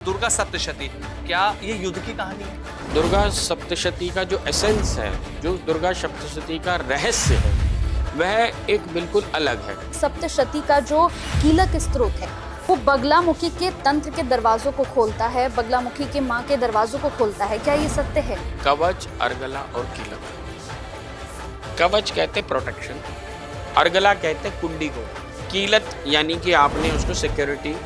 दुर्गा सप्तशती, क्या ये युद्ध की कहानी है? दुर्गा सप्तशती का जो एसेंस है, जो दुर्गा सप्तशती का रहस्य है, वह एक बिल्कुल अलग है। सप्तशती का जो कीलक स्त्रोत है वो बगलामुखी के तंत्र के दरवाजों को खोलता है, बगलामुखी के माँ के दरवाजों को खोलता है। क्या ये सत्य है? कवच, अर्गला और कीलक। कवच कहते प्रोटेक्शन, अर्गला कहते कुंडी को, कीलक यानी कि आपने उसको सिक्योरिटी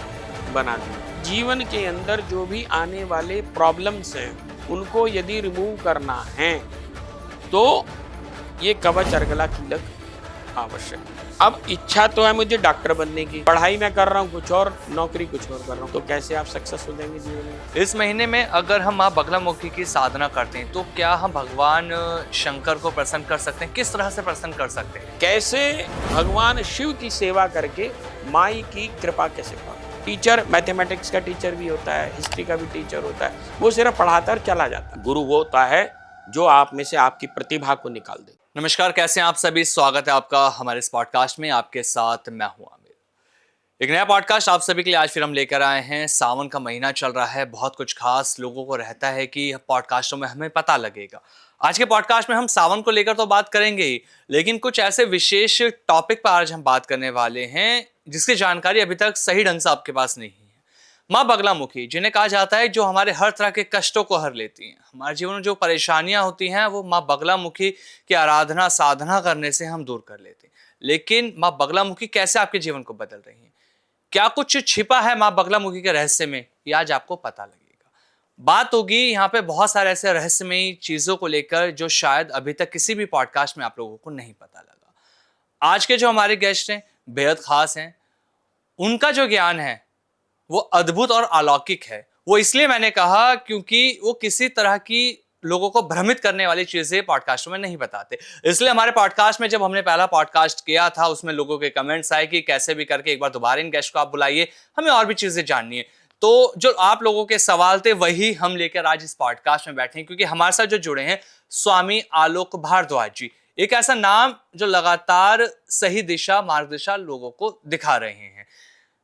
बना दी। जीवन के अंदर जो भी आने वाले प्रॉब्लम्स हैं उनको यदि रिमूव करना है तो ये कवच, अर्गला, कीलक आवश्यक है। अब इच्छा तो है मुझे डॉक्टर बनने की, पढ़ाई मैं कर रहा हूँ कुछ और, नौकरी कुछ और कर रहा हूँ, तो कैसे आप सक्सेस हो जाएंगे जीवन में? इस महीने में अगर हम माँ बगलामुखी की साधना करते हैं तो क्या हम भगवान शंकर को प्रसन्न कर सकते हैं? किस तरह से प्रसन्न कर सकते हैं? कैसे भगवान शिव की सेवा करके माई की कृपा कैसे पाओ? टीचर मैथमेटिक्स का टीचर भी होता है, हिस्ट्री का भी टीचर होता है, वो सिर्फ पढ़ाता और चला जाता है। गुरु वो होता है जो आप में से आपकी प्रतिभा को निकाल दे। नमस्कार, कैसे हैं आप सभी? स्वागत है आपका हमारे इस पॉडकास्ट में। आपके साथ मैं हूं आमिर। एक नया पॉडकास्ट आप सभी के लिए आज फिर हम लेकर आए हैं। सावन का महीना चल रहा है, बहुत कुछ खास लोगों को रहता है कि पॉडकास्टों में हमें पता लगेगा। आज के पॉडकास्ट में हम सावन को लेकर तो बात करेंगे ही, लेकिन कुछ ऐसे विशेष टॉपिक पर आज हम बात करने वाले हैं जिसकी जानकारी अभी तक सही ढंग से आपके पास नहीं है। माँ बगलामुखी, जिन्हें कहा जाता है जो हमारे हर तरह के कष्टों को हर लेती हैं। हमारे जीवन में जो परेशानियां होती हैं वो माँ बगलामुखी की आराधना साधना करने से हम दूर कर लेते हैं। लेकिन माँ बगलामुखी कैसे आपके जीवन को बदल रही हैं? क्या कुछ छिपा है माँ बगलामुखी के रहस्य में? ये आज आपको पता लगेगा। बात होगी यहाँ पे बहुत सारे ऐसे रहस्यमयी चीजों को लेकर जो शायद अभी तक किसी भी पॉडकास्ट में आप लोगों को नहीं पता लगा। आज के जो हमारे गेस्ट हैं बेहद खास हैं। उनका जो ज्ञान है वो अद्भुत और अलौकिक है। वो इसलिए मैंने कहा क्योंकि वो किसी तरह की लोगों को भ्रमित करने वाली चीजें पॉडकास्टों में नहीं बताते। इसलिए हमारे पॉडकास्ट में जब हमने पहला पॉडकास्ट किया था उसमें लोगों के कमेंट्स आए कि कैसे भी करके एक बार दोबारा इन गेस्ट को आप बुलाइए, हमें और भी चीजें जाननी है। तो जो आप लोगों के सवाल थे वही हम लेकर आज इस पॉडकास्ट में बैठे हैं, क्योंकि हमारे साथ जो जुड़े हैं स्वामी आलोक भारद्वाज जी, एक ऐसा नाम जो लगातार सही दिशा मार्गदर्शन लोगों को दिखा रहे हैं,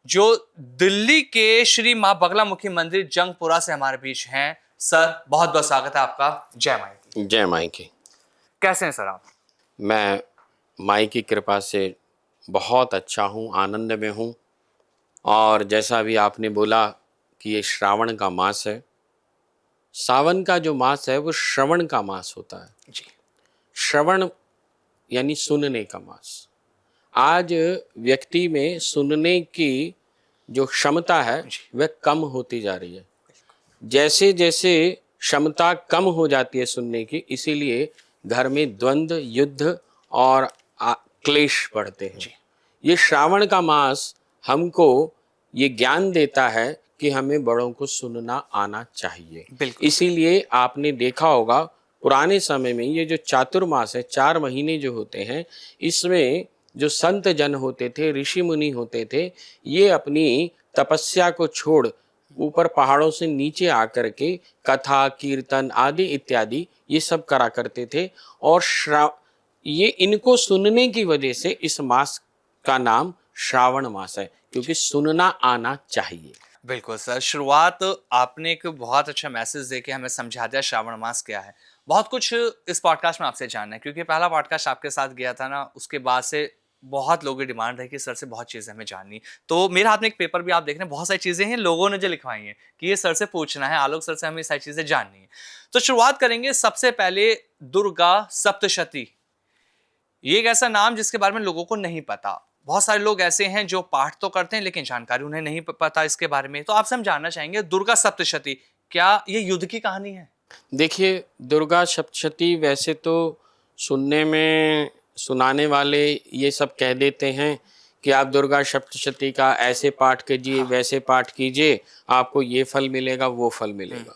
जो दिल्ली के श्री माँ बगलामुखी मंदिर जंगपुरा से हमारे बीच हैं। सर, बहुत बहुत स्वागत है आपका। जय माई की। जय माई की। कैसे हैं सर आप? मैं माई की कृपा से बहुत अच्छा हूँ, आनंद में हूँ। और जैसा अभी आपने बोला कि ये श्रावण का मास है, सावन का जो मास है वो श्रवण का मास होता है जी। श्रवण यानी सुनने का मास। आज व्यक्ति में सुनने की जो क्षमता है वह कम होती जा रही है। जैसे जैसे क्षमता कम हो जाती है सुनने की, इसीलिए घर में द्वंद्व, युद्ध और क्लेश बढ़ते हैं। ये श्रावण का मास हमको ये ज्ञान देता है कि हमें बड़ों को सुनना आना चाहिए। इसीलिए आपने देखा होगा पुराने समय में ये जो चातुर्मास है, 4 महीने जो होते हैं, इसमें जो संत जन होते थे, ऋषि मुनि होते थे, ये अपनी तपस्या को छोड़ ऊपर पहाड़ों से नीचे आकर के कथा, कीर्तन आदि इत्यादि ये सब करा करते थे। और ये इनको सुनने की वजह से इस मास का नाम श्रावण मास है, क्योंकि सुनना आना चाहिए। बिल्कुल सर, शुरुआत आपने एक बहुत अच्छा मैसेज देके हमें समझा दिया श्रावण मास क्या है। बहुत कुछ इस पॉडकास्ट में आपसे जानना है, क्योंकि पहला पॉडकास्ट आपके साथ गया था ना, उसके बाद से बहुत लोगों की डिमांड रही कि सर से बहुत चीज़ें हमें जाननी है। तो मेरे हाथ में एक पेपर भी आप देख रहे हैं, बहुत सारी चीज़ें हैं लोगों ने जो लिखवाई हैं कि ये सर से पूछना है, आलोक सर से हमें सारी चीज़ें जाननी है। तो शुरुआत करेंगे सबसे पहले दुर्गा सप्तशती। ये एक ऐसा नाम जिसके बारे में लोगों को नहीं पता। बहुत सारे लोग ऐसे हैं जो पाठ तो करते हैं लेकिन जानकारी उन्हें नहीं पता इसके बारे में। तो आपसे हम जानना चाहेंगे दुर्गा सप्तशती, क्या ये युद्ध की कहानी है? देखिए, दुर्गा सप्तशती वैसे तो सुनने में सुनाने वाले ये सब कह देते हैं कि आप दुर्गा सप्तशती का ऐसे पाठ कीजिए, वैसे पाठ कीजिए, आपको ये फल मिलेगा, वो फल मिलेगा।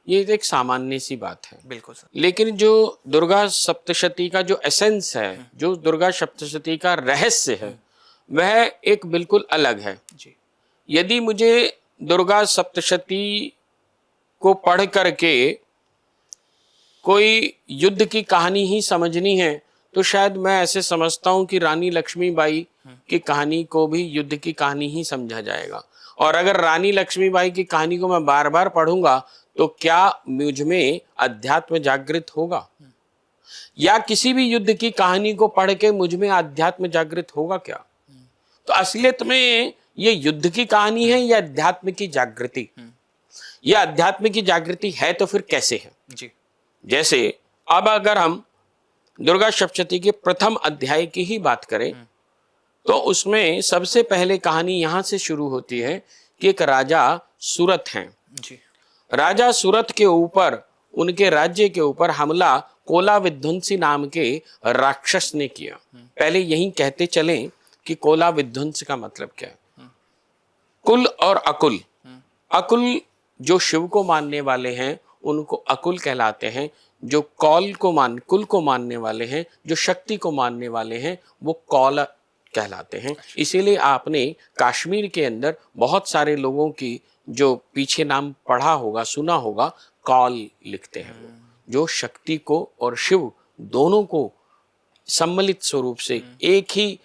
ये एक सामान्य सी बात है। बिल्कुल सर। लेकिन जो दुर्गा सप्तशती का जो एसेंस है, जो दुर्गा सप्तशती का रहस्य है, वह एक बिल्कुल अलग है जी। यदि मुझे दुर्गा सप्तशती को पढ़ करके कोई युद्ध की कहानी ही समझनी है तो शायद मैं ऐसे समझता हूँ कि रानी लक्ष्मीबाई की कहानी को भी युद्ध की कहानी ही समझा जाएगा। और अगर रानी लक्ष्मीबाई की कहानी को मैं बार बार पढ़ूंगा तो क्या मुझ में अध्यात्म जागृत होगा? या किसी भी युद्ध की कहानी को पढ़ के मुझ में अध्यात्म जागृत होगा क्या? तो असलियत में ये युद्ध की कहानी है या अध्यात्म की जागृति? यह अध्यात्म की जागृति है तो फिर कैसे है जी। जैसे अब अगर हम दुर्गा सप्तशती के प्रथम अध्याय की ही बात करें तो उसमें सबसे पहले कहानी यहां से शुरू होती है कि एक राजा सूरत हैं। जी। राजा सूरत के ऊपर, उनके राज्य के ऊपर हमला कोला विध्वंसी नाम के राक्षस ने किया। पहले यही कहते चलें कि कोला विध्वंस का मतलब क्या है। कुल और अकुल, अकुल जो शिव को मानने वाले हैं उनको अकुल कहलाते हैं, जो कुल को मानने वाले हैं, जो शक्ति को मानने वाले हैं, वो कौल कहलाते हैं। इसीलिए आपने कश्मीर के अंदर बहुत सारे लोगों की जो पीछे नाम पढ़ा होगा, सुना होगा, कौल लिखते हैं। वो जो शक्ति को और शिव दोनों को सम्मिलित स्वरूप से एक ही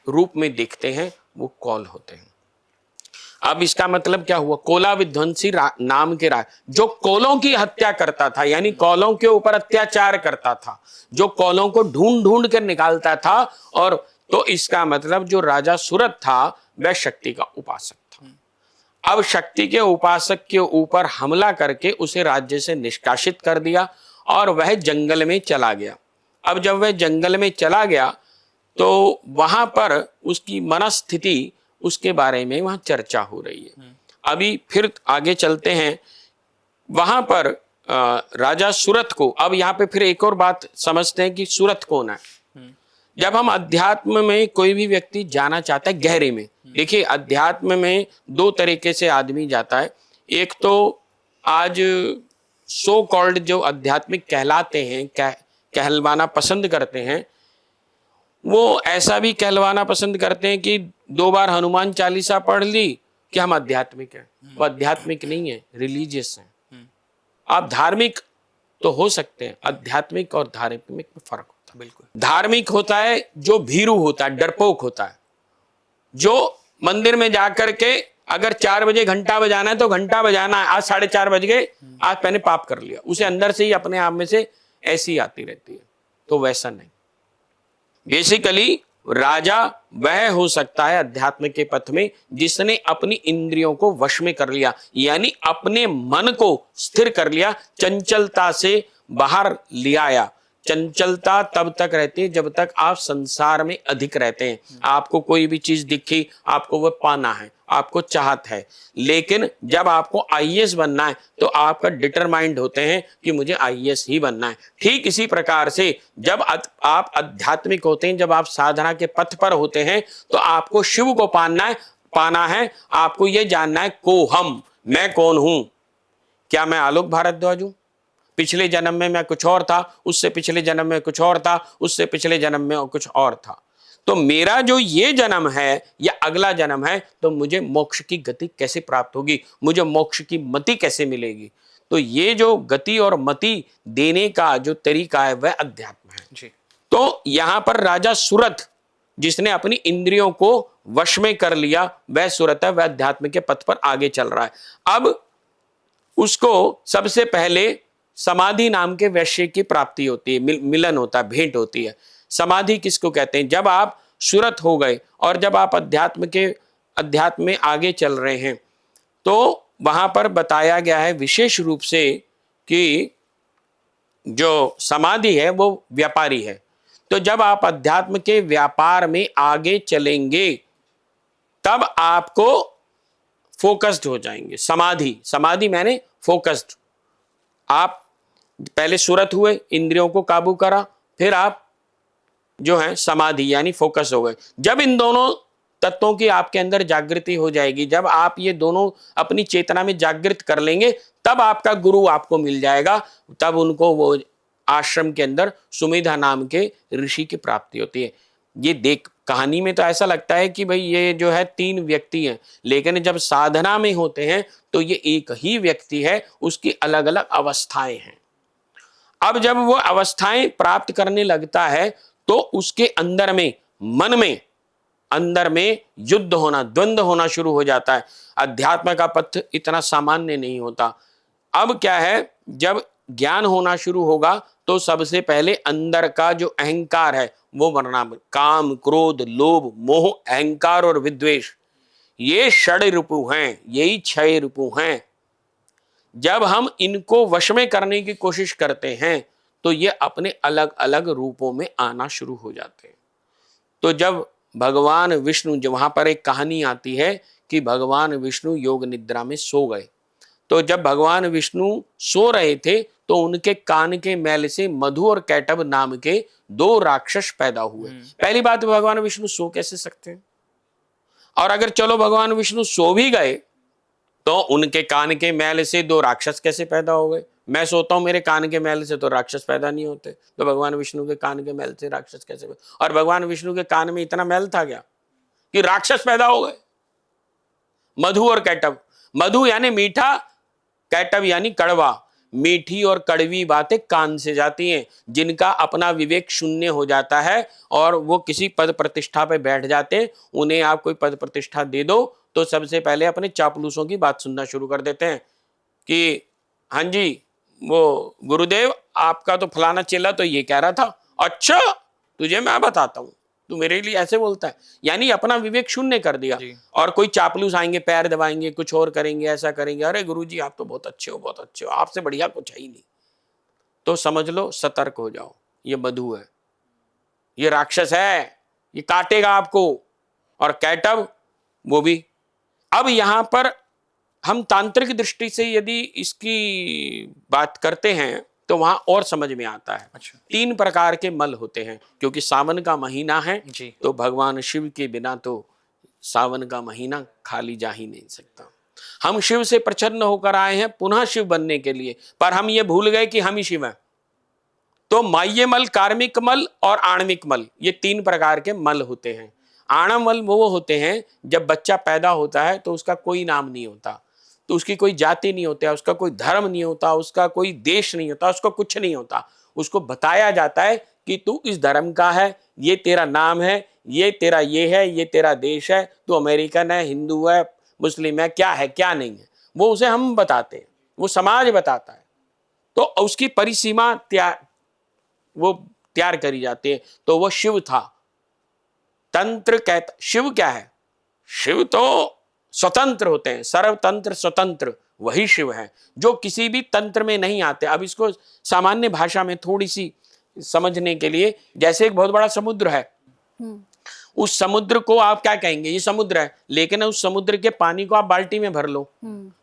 रूप में देखते हैं, वो कौल होते हैं। अब इसका मतलब क्या हुआ? कोला विध्वंसी नाम के जो कोलों की हत्या करता था, यानी कोलों के ऊपर अत्याचार करता था, जो कोलों को ढूंढ ढूंढ कर निकालता था, और तो इसका मतलब जो राजा सूरत था वह शक्ति का उपासक था। अब शक्ति के उपासक के ऊपर हमला करके उसे राज्य से निष्कासित कर दिया और वह जंगल में चला गया। अब जब वह जंगल में चला गया तो वहां पर उसकी मनस्थिति, उसके बारे में वहां चर्चा हो रही है। अभी फिर आगे चलते हैं। वहां पर राजा सूरत को, अब यहाँ पे फिर एक और बात समझते हैं कि सूरत कौन है। जब हम अध्यात्म में कोई भी व्यक्ति जाना चाहता है गहरे में, देखिए अध्यात्म में दो तरीके से आदमी जाता है। एक तो आज सो कॉल्ड जो आध्यात्मिक कहलाते हैं, कहलवाना पसंद करते हैं, वो ऐसा भी कहलवाना पसंद करते हैं कि 2 बार हनुमान चालीसा पढ़ ली कि हम आध्यात्मिक हैं। वो आध्यात्मिक नहीं है, रिलीजियस हैं। आप धार्मिक तो हो सकते हैं, आध्यात्मिक और धार्मिक में फर्क होता है। बिल्कुल। धार्मिक होता है जो भीरू होता है, डरपोक होता है, जो मंदिर में जाकर के अगर 4 बजे घंटा बजाना है तो घंटा बजाना है, आज 4:30 बज गए, आज मैंने पाप कर लिया, उसे अंदर से ही अपने आप में से ऐसी आती रहती है। तो वैसा नहीं। बेसिकली राजा वह हो सकता है अध्यात्म के पथ में जिसने अपनी इंद्रियों को वश में कर लिया, यानी अपने मन को स्थिर कर लिया, चंचलता से बाहर ले आया। चंचलता तब तक रहती है जब तक आप संसार में अधिक रहते हैं। आपको कोई भी चीज दिखी, आपको वह पाना है, आपको चाहत है। लेकिन जब आपको आईएएस बनना है तो आपका डिटरमाइंड होते हैं कि मुझे आईएएस ही बनना है। ठीक इसी प्रकार से जब आप आध्यात्मिक होते हैं, जब आप साधना के पथ पर होते हैं, तो आपको शिव को पाना है। आपको यह जानना है कोहम, मैं कौन हूं। क्या मैं आलोक भारद्वाज हूं? पिछले जन्म में मैं कुछ और था, उससे पिछले जन्म में कुछ और था, उससे पिछले जन्म में कुछ और था। तो मेरा जो ये जन्म है या अगला जन्म है, तो मुझे मोक्ष की गति कैसे प्राप्त होगी, मुझे मोक्ष की मति कैसे मिलेगी। तो ये जो गति और मति देने का जो तरीका है वह अध्यात्म है जी। तो यहां पर राजा सूरत जिसने अपनी इंद्रियों को वश में कर लिया, वह सूरत है, वह अध्यात्म के पथ पर आगे चल रहा है। अब उसको सबसे पहले समाधि नाम के वैश्य की प्राप्ति होती है, मिलन होता है, भेंट होती है। समाधि किसको कहते हैं? जब आप सूरत हो गए और जब आप अध्यात्म में आगे चल रहे हैं, तो वहां पर बताया गया है विशेष रूप से कि जो समाधि है वो व्यापारी है। तो जब आप अध्यात्म के व्यापार में आगे चलेंगे तब आपको फोकस्ड हो जाएंगे। समाधि मैंने फोकस्ड। आप पहले सूरत हुए, इंद्रियों को काबू करा, फिर आप जो है समाधि यानी फोकस हो गए। जब इन दोनों तत्वों की आपके अंदर जागृति हो जाएगी, जब आप ये दोनों अपनी चेतना में जागृत कर लेंगे, तब आपका गुरु आपको मिल जाएगा। तब उनको वो आश्रम के अंदर सुमेधा नाम के ऋषि की प्राप्ति होती है। ये देख कहानी में तो ऐसा लगता है कि भाई ये जो है 3 व्यक्ति हैं, लेकिन जब साधना में होते हैं तो ये एक ही व्यक्ति है, उसकी अलग अलग अवस्थाएं हैं। अब जब वो अवस्थाएं प्राप्त करने लगता है तो उसके अंदर में, मन में अंदर में युद्ध होना, द्वंद्व होना शुरू हो जाता है। अध्यात्म का पथ इतना सामान्य नहीं होता। अब क्या है, जब ज्ञान होना शुरू होगा तो सबसे पहले अंदर का जो अहंकार है वो मरना। काम, क्रोध, लोभ, मोह, अहंकार और विद्वेष, ये षड रिपु हैं, यही 6 रिपु हैं। जब हम इनको वश में करने की कोशिश करते हैं तो ये अपने अलग अलग रूपों में आना शुरू हो जाते हैं। तो जब भगवान विष्णु, जो वहां पर एक कहानी आती है कि भगवान विष्णु योग निद्रा में सो गए, तो जब भगवान विष्णु सो रहे थे तो उनके कान के मैल से मधु और कैटभ नाम के 2 राक्षस पैदा हुए। पहली बात, भगवान विष्णु सो कैसे सकते हैं? और अगर चलो भगवान विष्णु सो भी गए तो उनके कान के मैल से 2 राक्षस कैसे पैदा हो गए? मैं सोता हूं, मेरे कान के मैल से तो राक्षस पैदा नहीं होते, तो भगवान विष्णु के कान के मैल से राक्षस कैसे पैदा? और भगवान विष्णु के कान में इतना मैल था क्या कि राक्षस पैदा हो गए? मधु और कैटभ, मधु यानी मीठा, कैटभ यानी कड़वा। मीठी और कड़वी बातें कान से जाती हैं। जिनका अपना विवेक शून्य हो जाता है और वो किसी पद प्रतिष्ठा पे बैठ जाते हैं, उन्हें आप कोई पद प्रतिष्ठा दे दो तो सबसे पहले अपने चापलूसों की बात सुनना शुरू कर देते हैं कि हाँ जी, वो गुरुदेव आपका तो फलाना चेला तो ये कह रहा था, अच्छा तुझे मैं बताता हूँ, तू मेरे लिए ऐसे बोलता है। यानी अपना विवेक शून्य कर दिया। और कोई चापलूस आएंगे, पैर दबाएंगे, कुछ और करेंगे, ऐसा करेंगे, अरे गुरुजी आप तो बहुत अच्छे हो, बहुत अच्छे हो, आपसे बढ़िया कुछ है ही नहीं। तो समझ लो, सतर्क हो जाओ, ये मधु है, ये राक्षस है, ये काटेगा आपको। और कैटभ वो भी। अब यहां पर हम तांत्रिक दृष्टि से यदि इसकी बात करते हैं तो वहां और समझ में आता है। अच्छा। 3 प्रकार के मल होते हैं, क्योंकि सावन का महीना है जी। तो भगवान शिव के बिना तो सावन का महीना खाली जा ही नहीं सकता। हम शिव से प्रसन्न होकर आए हैं पुनः शिव बनने के लिए, पर हम ये भूल गए कि हम ही शिव हैं। तो माह्य मल, कार्मिक मल और आणविक मल, ये 3 प्रकार के मल होते हैं। आणव मल वो होते हैं जब बच्चा पैदा होता है तो उसका कोई नाम नहीं होता, तो उसकी कोई जाति नहीं होता, उसका कोई धर्म नहीं होता, उसका कोई देश नहीं होता, उसको कुछ नहीं होता। उसको बताया जाता है कि तू इस धर्म का है, ये तेरा नाम है, ये तेरा ये है, ये तेरा देश है, तू अमेरिकन है, हिंदू है, मुस्लिम है, क्या है क्या नहीं है, वो उसे हम बताते हैं, वो समाज बताता है। तो उसकी परिसीमा तैयार करी जाती है। तो वो शिव था। तंत्र कहता, शिव क्या है? शिव तो स्वतंत्र होते हैं, सर्वतंत्र स्वतंत्र, वही शिव है जो किसी भी तंत्र में नहीं आते। अब इसको सामान्य भाषा में थोड़ी सी समझने के लिए, जैसे एक बहुत बड़ा समुद्र है, उस समुद्र को आप क्या कहेंगे? ये समुद्र है, लेकिन उस समुद्र के पानी को आप बाल्टी में भर लो,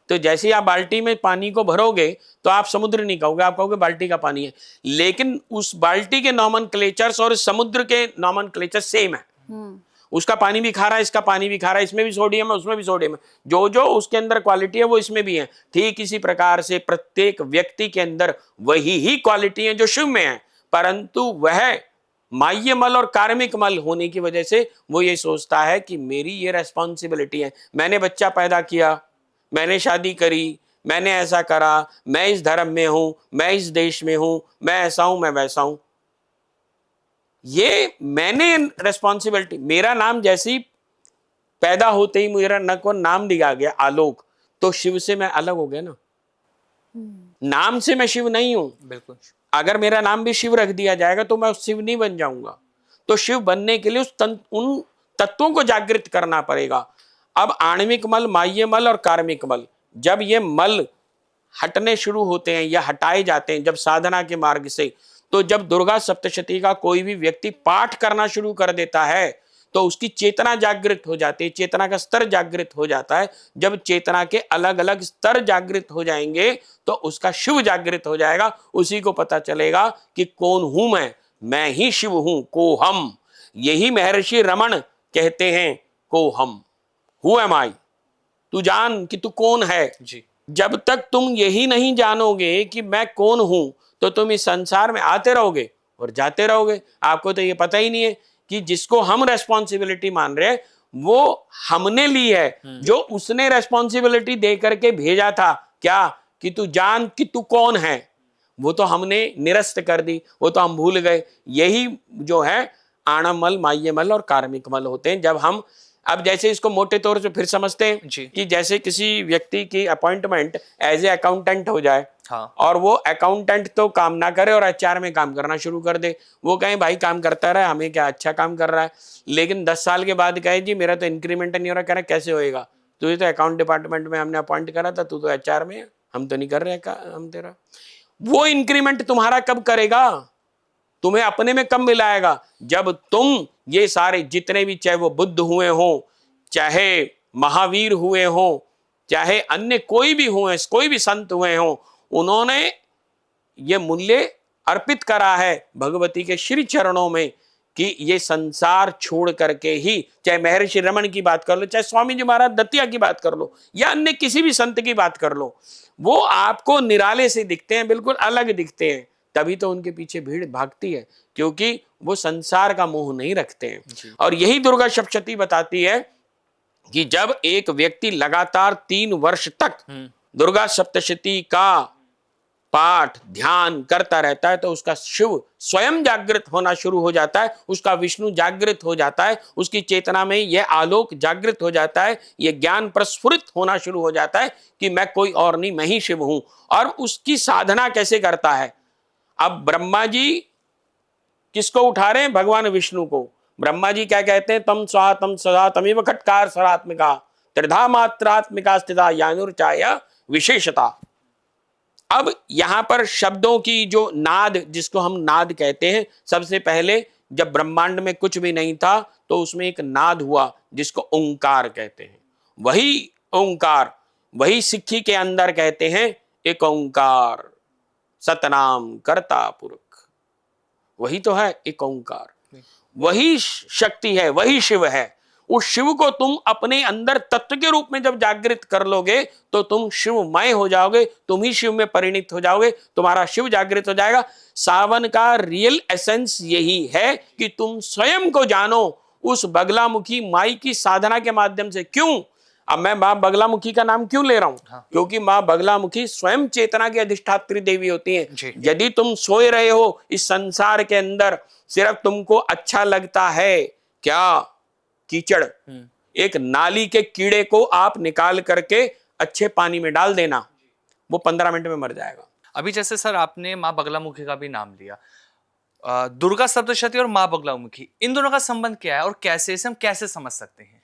तो जैसे आप बाल्टी में पानी को भरोगे तो आप समुद्र नहीं कहोगे, आप कहोगे बाल्टी का पानी है। लेकिन उस बाल्टी के नॉमेनक्लेचर्स और समुद्र के नॉमेनक्लेचर सेम है। उसका पानी भी खारा है, इसका पानी भी खारा है, इसमें भी सोडियम है, उसमें भी सोडियम है, जो जो उसके अंदर क्वालिटी है वो इसमें भी है। ठीक इसी प्रकार से प्रत्येक व्यक्ति के अंदर वही ही क्वालिटी है जो शिव में है, परंतु वह माह्य मल और कार्मिक मल होने की वजह से वो ये सोचता है कि मेरी ये रेस्पॉन्सिबिलिटी है, मैंने बच्चा पैदा किया, मैंने शादी करी, मैंने ऐसा करा, मैं इस धर्म में हूं, मैं इस देश में हूं, मैं ऐसा हूं, मैं वैसा हूं। ये मैंने रेस्पॉन्सिबिलिटी, मेरा नाम जैसे ही पैदा होते ही मेरा न को नाम दिया गया आलोक, तो शिव से मैं अलग हो गया ना। नाम से मैं शिव नहीं हूं। बिल्कुल। अगर मेरा नाम भी शिव रख दिया जाएगा तो मैं शिव नहीं बन जाऊंगा। तो शिव बनने के लिए उन तत्वों को जागृत करना पड़ेगा। अब आणविक मल, माह्य मल और कार्मिक मल, जब ये मल हटने शुरू होते हैं या हटाए जाते हैं जब साधना के मार्ग से, तो जब दुर्गा सप्तशती का कोई भी व्यक्ति पाठ करना शुरू कर देता है तो उसकी चेतना जागृत हो जाती है, चेतना का स्तर जागृत हो जाता है। जब चेतना के अलग अलग स्तर जागृत हो जाएंगे तो उसका शिव जागृत हो जाएगा। उसी को पता चलेगा कि कौन हूं मैं ही शिव हूं, को हम। यही महर्षि रमण कहते हैं, को हम, हु एम आई, तू जान कि तू कौन है जी। जब तक तुम यही नहीं जानोगे कि मैं कौन हूं तो तुम इस संसार में आते रहोगे और जाते रहोगे। आपको तो ये पता ही नहीं है कि जिसको हम रेस्पॉन्सिबिलिटी मान रहे हैं वो हमने ली है, जो उसने रेस्पॉन्सिबिलिटी दे करके भेजा था, क्या कि तू जान कि तू कौन है, वो तो हमने निरस्त कर दी, वो तो हम भूल गए। यही जो है आणमल, माह्यमल और कार्मिक मल होते हैं। जब हम अब जैसे इसको मोटे तौर से फिर समझते हैं जी। कि जैसे किसी व्यक्ति की अपॉइंटमेंट एज ए अकाउंटेंट हो जाए, हाँ। और वो अकाउंटेंट तो काम ना करे और एचआर में काम करना शुरू कर दे। वो कहे भाई काम करता रहा, हमें क्या, अच्छा काम कर रहा है, लेकिन 10 साल के बाद कहे जी मेरा तो इंक्रीमेंट नहीं हो रहा। कह रहा कैसे होएगा, तुझे तो अकाउंट डिपार्टमेंट में हमने अपॉइंट करा था, तू तो एचआर में है, हम तो नहीं कर रहे हम तेरा। वो इंक्रीमेंट तुम्हारा कब करेगा, तुम्हें अपने में कब मिलाएगा, जब तुम ये सारे जितने भी, चाहे वो बुद्ध हुए हों, चाहे महावीर हुए हों, चाहे अन्य कोई भी हुए, कोई भी संत हुए हों, उन्होंने ये मूल्य अर्पित करा है भगवती के श्री चरणों में कि ये संसार छोड़ करके ही, चाहे महर्षि रमन की बात कर लो, चाहे स्वामी जी महाराज दतिया की बात कर लो, या अन्य किसी भी संत की बात कर लो, वो आपको निराले से दिखते हैं, बिल्कुल अलग दिखते हैं, तभी तो उनके पीछे भीड़ भागती है, क्योंकि वो संसार का मोह नहीं रखते हैं। और यही दुर्गा सप्तशती बताती है कि जब एक व्यक्ति लगातार 3 वर्ष तक दुर्गा सप्तशती का पाठ ध्यान करता रहता है तो उसका शिव स्वयं जागृत होना शुरू हो जाता है, उसका विष्णु जागृत हो जाता है, उसकी चेतना में यह आलोक जागृत हो जाता है, यह ज्ञान प्रस्फुरित होना शुरू हो जाता है कि मैं कोई और नहीं, मैं ही शिव हूं। और उसकी साधना कैसे करता है, अब ब्रह्मा जी किसको उठा रहे हैं, भगवान विष्णु को। ब्रह्मा जी क्या कहते हैं, तम स्वा तम सदा तमेव खट्कार सरात्मिका त्रिधा मात्रात्मिका स्थिता यानुर्चाया विशेषता। अब यहां पर शब्दों की जो नाद, जिसको हम नाद कहते हैं, सबसे पहले जब ब्रह्मांड में कुछ भी नहीं था तो उसमें एक नाद हुआ जिसको ओंकार कहते हैं। वही ओंकार, वही सिक्खी के अंदर कहते हैं एक ओंकार सतनाम कर्ता पुरख, वही तो है एक ओंकार, वही शक्ति है, वही शिव है। उस शिव को तुम अपने अंदर तत्व के रूप में जब जागृत कर लोगे तो तुम शिवमय हो जाओगे, तुम ही शिव में परिणित हो जाओगे, तुम्हारा शिव जागृत हो जाएगा। सावन का रियल एसेंस यही है कि तुम स्वयं को जानो उस बगलामुखी माई की साधना के माध्यम से। क्यों, अब मैं मां बगलामुखी का नाम क्यों ले रहा हूं, हाँ। क्योंकि मां बगलामुखी स्वयं चेतना की अधिष्ठात्री देवी होती हैं। यदि तुम सोए रहे हो इस संसार के अंदर, सिर्फ तुमको अच्छा लगता है क्या, कीचड़, एक नाली के कीड़े को आप निकाल करके अच्छे पानी में डाल देना, वो 15 मिनट में मर जाएगा। अभी जैसे सर आपने माँ बगलामुखी का भी नाम लिया, दुर्गा सप्तशती और माँ बगलामुखी, इन दोनों का संबंध क्या है और कैसे, इसे हम कैसे समझ सकते हैं?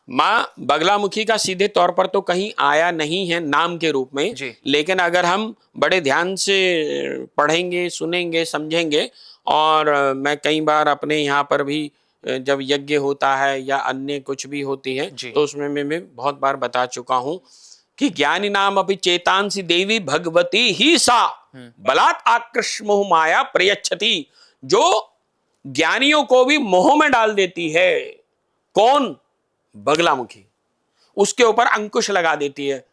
माँ बगलामुखी का सीधे तौर पर तो कहीं आया नहीं है नाम के रूप में जी। लेकिन अगर हम बड़े ध्यान से पढ़ेंगे, सुनेंगे, समझेंगे, और मैं कई बार अपने यहाँ पर भी जब यज्ञ होता है या अन्य कुछ भी होती है तो उसमें मैं बहुत बार बता चुका हूं कि ज्ञानी नाम अभी चेतांसी देवी भगवती ही सा बलात् आकृष्ट मोह माया प्रयच्छति, जो ज्ञानियों को भी मोह में डाल देती है। कौन, बगलामुखी, उसके ऊपर अंकुश लगा देती है।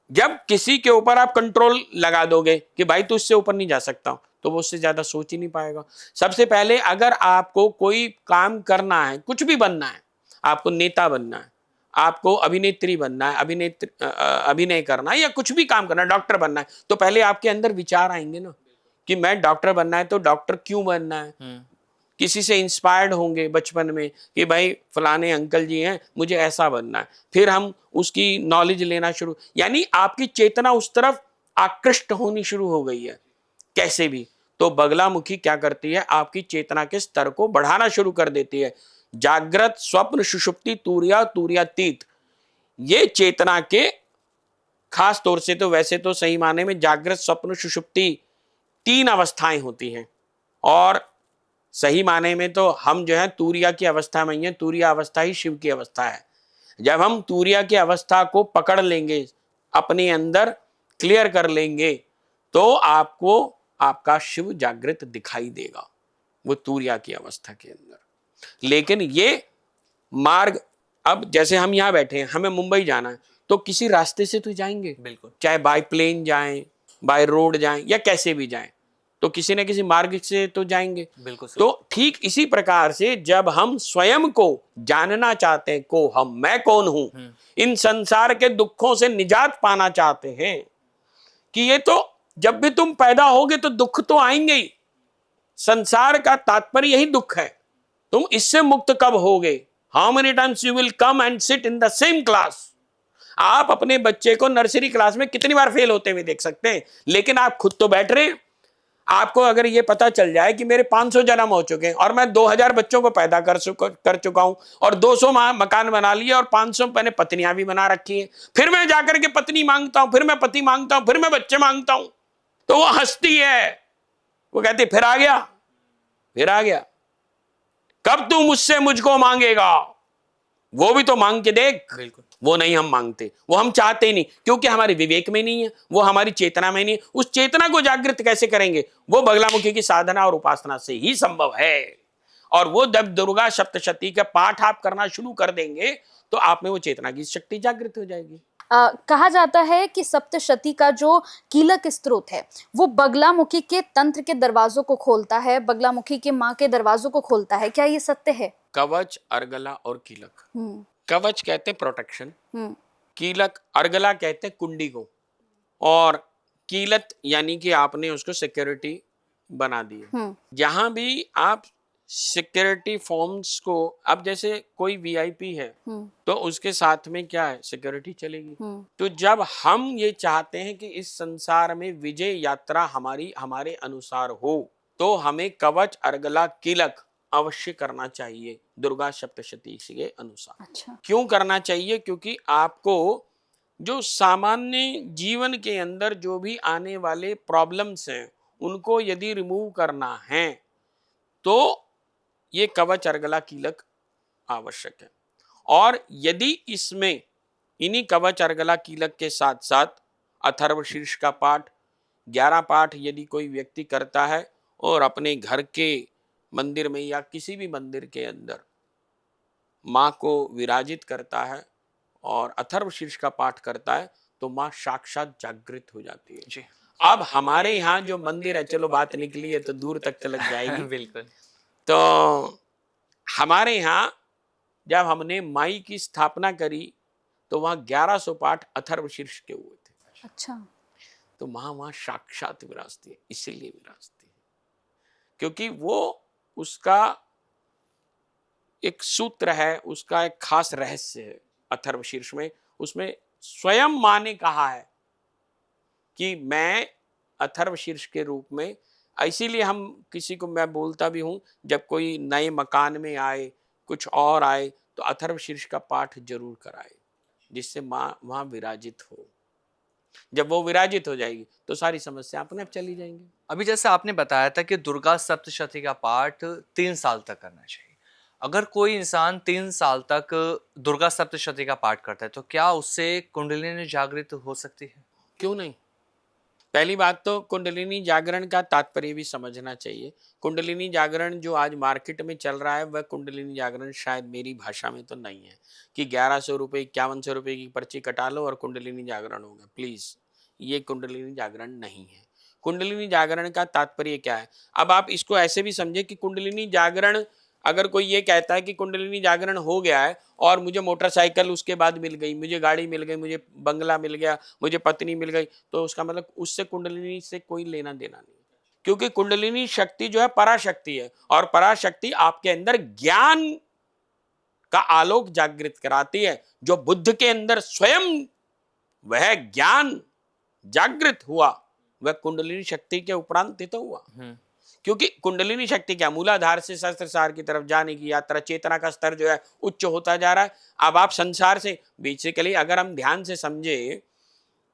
जब किसी के ऊपर आप कंट्रोल लगा दोगे कि भाई तू इससे ऊपर नहीं जा सकता, तो वो उससे ज्यादा सोच ही नहीं पाएगा। सबसे पहले अगर आपको कोई काम करना है, कुछ भी बनना है, आपको नेता बनना है, आपको अभिनेत्री बनना है, अभिनय करना है, या कुछ भी काम करना है, डॉक्टर बनना है, तो पहले आपके अंदर विचार आएंगे ना कि मैं डॉक्टर बनना है, तो डॉक्टर क्यों बनना है। किसी से इंस्पायर्ड होंगे बचपन में कि भाई फलाने अंकल जी हैं, मुझे ऐसा बनना है, फिर हम उसकी नॉलेज लेना शुरू, यानी आपकी चेतना उस तरफ आकृष्ट होनी शुरू हो गई है कैसे भी। तो बगलामुखी क्या करती है, आपकी चेतना के स्तर को बढ़ाना शुरू कर देती है। जागृत, स्वप्न, सुषुप्ति, तुर्या, तुर्यातीत, ये चेतना के खास तौर से, तो वैसे तो सही माने में जागृत, स्वप्न, सुषुप्ति 3 अवस्थाएं होती हैं, और सही माने में तो हम जो है तुर्या की अवस्था में ही है। तुर्या अवस्था ही शिव की अवस्था है। जब हम तुर्या की अवस्था को पकड़ लेंगे, अपने अंदर क्लियर कर लेंगे, तो आपको आपका शिव जागृत दिखाई देगा, वो तुर्या की अवस्था के अंदर। लेकिन ये मार्ग, अब जैसे हम यहाँ बैठे हैं, हमें मुंबई जाना है, तो किसी रास्ते से तो जाएंगे, बिल्कुल, चाहे बाय प्लेन जाएं, बाय रोड जाएं, या कैसे भी जाएं, तो किसी न किसी मार्ग से तो जाएंगे। बिल्कुल। तो ठीक इसी प्रकार से जब हम स्वयं को जानना चाहते हैं, को हम, मैं कौन हूं, इन संसार के दुखों से निजात पाना चाहते हैं, कि ये तो जब भी तुम पैदा होगे तो दुख तो आएंगे ही, संसार का तात्पर्य यही दुख है। तुम इससे मुक्त कब होगे? How many times you will come and sit in the same class? आप अपने बच्चे को नर्सरी क्लास में कितनी बार फेल होते हुए देख सकते हैं, लेकिन आप खुद तो बैठ रहे हैं। आपको अगर ये पता चल जाए कि मेरे 500 जन्म हो चुके हैं और मैं 2000 बच्चों को पैदा कर चुका हूं और 200 मकान बना लिए और 500 मैंने पत्नियां भी बना रखी हैं, फिर मैं जाकर के पत्नी मांगता हूं, फिर मैं पति मांगता हूं, फिर मैं बच्चे मांगता हूं, तो वो हंसती है, वो कहती फिर आ गया, फिर आ गया, कब तू मुझसे मुझको मांगेगा? वो भी तो मांग के देख। बिल्कुल। वो नहीं हम मांगते, वो हम चाहते ही नहीं, क्योंकि हमारे विवेक में नहीं है, वो हमारी चेतना में नहीं है। उस चेतना को जागृत कैसे करेंगे? वो बगलामुखी की साधना और उपासना से ही संभव है। और वो जब दुर्गा सप्तशती का पाठ आप करना शुरू कर देंगे तो आप में वो चेतना की शक्ति जागृत हो जाएगी। कहा जाता है कि सप्तशती का जो कीलक स्त्रोत है वो बगलामुखी के तंत्र के दरवाजों को खोलता है, बगलामुखी के माँ के दरवाजों को खोलता है, क्या ये सत्य है? कवच, अर्गला और कीलक। हम्म। कवच कहते हैं प्रोटेक्शन, हम्म। कीलक, अर्गला कहते हैं कुंडी को, और कीलत यानी कि आपने उसको सिक्योरिटी बना दी है। जहां भी आप सिक्योरिटी फॉर्म्स को, अब जैसे कोई वीआईपी है तो उसके साथ में क्या है, सिक्योरिटी चलेगी। तो जब हम ये चाहते हैं कि इस संसार में विजय यात्रा हमारे अनुसार हो, तो हमें कवच, अर्गला, कीलक अवश्य करना चाहिए दुर्गा सप्तशती के अनुसार। अच्छा। क्यों करना चाहिए? क्योंकि आपको जो सामान्य जीवन के अंदर जो भी आने वाले प्रॉब्लम्स हैं उनको यदि रिमूव करना है तो ये कवच, अर्गला, कीलक आवश्यक है। और यदि इसमें इन्हीं कवच, अर्गला, कीलक के साथ साथ अथर्वशीर्ष का पाठ, 11 पाठ यदि कोई व्यक्ति करता है और अपने घर के मंदिर में या किसी भी मंदिर के अंदर माँ को विराजित करता है और अथर्वशीर्ष का पाठ करता है तो माँ साक्षात जागृत हो जाती है जी। अब हमारे यहाँ जो मंदिर है, चलो बात निकली है तो दूर तक चलक जाएगी। बिल्कुल। तो हमारे यहाँ जब हमने माई की स्थापना करी तो वहाँ 1100 पाठ अथर्वशीर्ष के हुए थे। अच्छा। तो वहाँ साक्षात विराजती है, इसीलिए विराजती है क्योंकि वो उसका एक सूत्र है, उसका एक खास रहस्य है अथर्वशीर्ष में। उसमें स्वयं माँ ने कहा है कि मैं अथर्वशीर्ष के रूप में, इसीलिए हम किसी को, मैं बोलता भी हूं जब कोई नए मकान में आए, कुछ और आए, तो अथर्वशीर्ष का पाठ जरूर कराए जिससे माँ वहां विराजित हो। जब वो विराजित हो जाएगी तो सारी समस्या अपने आप चली जाएंगी। अभी जैसे आपने बताया था कि दुर्गा सप्तशती का पाठ 3 साल तक करना चाहिए। अगर कोई इंसान 3 साल तक दुर्गा सप्तशती का पाठ करता है तो क्या उससे कुंडलिनी जागृत हो सकती है? क्यों नहीं? पहली बात तो कुंडलिनी जागरण का तात्पर्य भी समझना चाहिए। कुंडलिनी जागरण जो आज मार्केट में चल रहा है वह कुंडलिनी जागरण शायद मेरी भाषा में तो नहीं है कि 1100 रुपये 5100 रुपये की पर्ची कटा लो और कुंडलिनी जागरण होगा। प्लीज, ये कुंडलिनी जागरण नहीं है। कुंडलिनी जागरण का तात्पर्य क्या है? अब आप इसको ऐसे भी समझे कि कुंडलिनी जागरण, अगर कोई ये कहता है कि कुंडलिनी जागरण हो गया है और मुझे मोटरसाइकिल उसके बाद मिल गई, मुझे गाड़ी मिल गई, मुझे बंगला मिल गया, मुझे पत्नी मिल गई, तो उसका मतलब उससे कुंडलिनी से कोई लेना देना नहीं। क्योंकि कुंडलिनी शक्ति जो है पराशक्ति है और पराशक्ति आपके अंदर ज्ञान का आलोक जागृत कराती है। जो बुद्ध के अंदर स्वयं वह ज्ञान जागृत हुआ वह कुंडलिनी शक्ति के उपरांत तो हुआ। क्योंकि कुंडलिनी शक्ति क्या, मूलाधार से सहस्त्रसार की तरफ जाने की यात्रा, चेतना का स्तर जो है उच्च होता जा रहा है। अब आप संसार से बेसिकली अगर हम ध्यान से समझे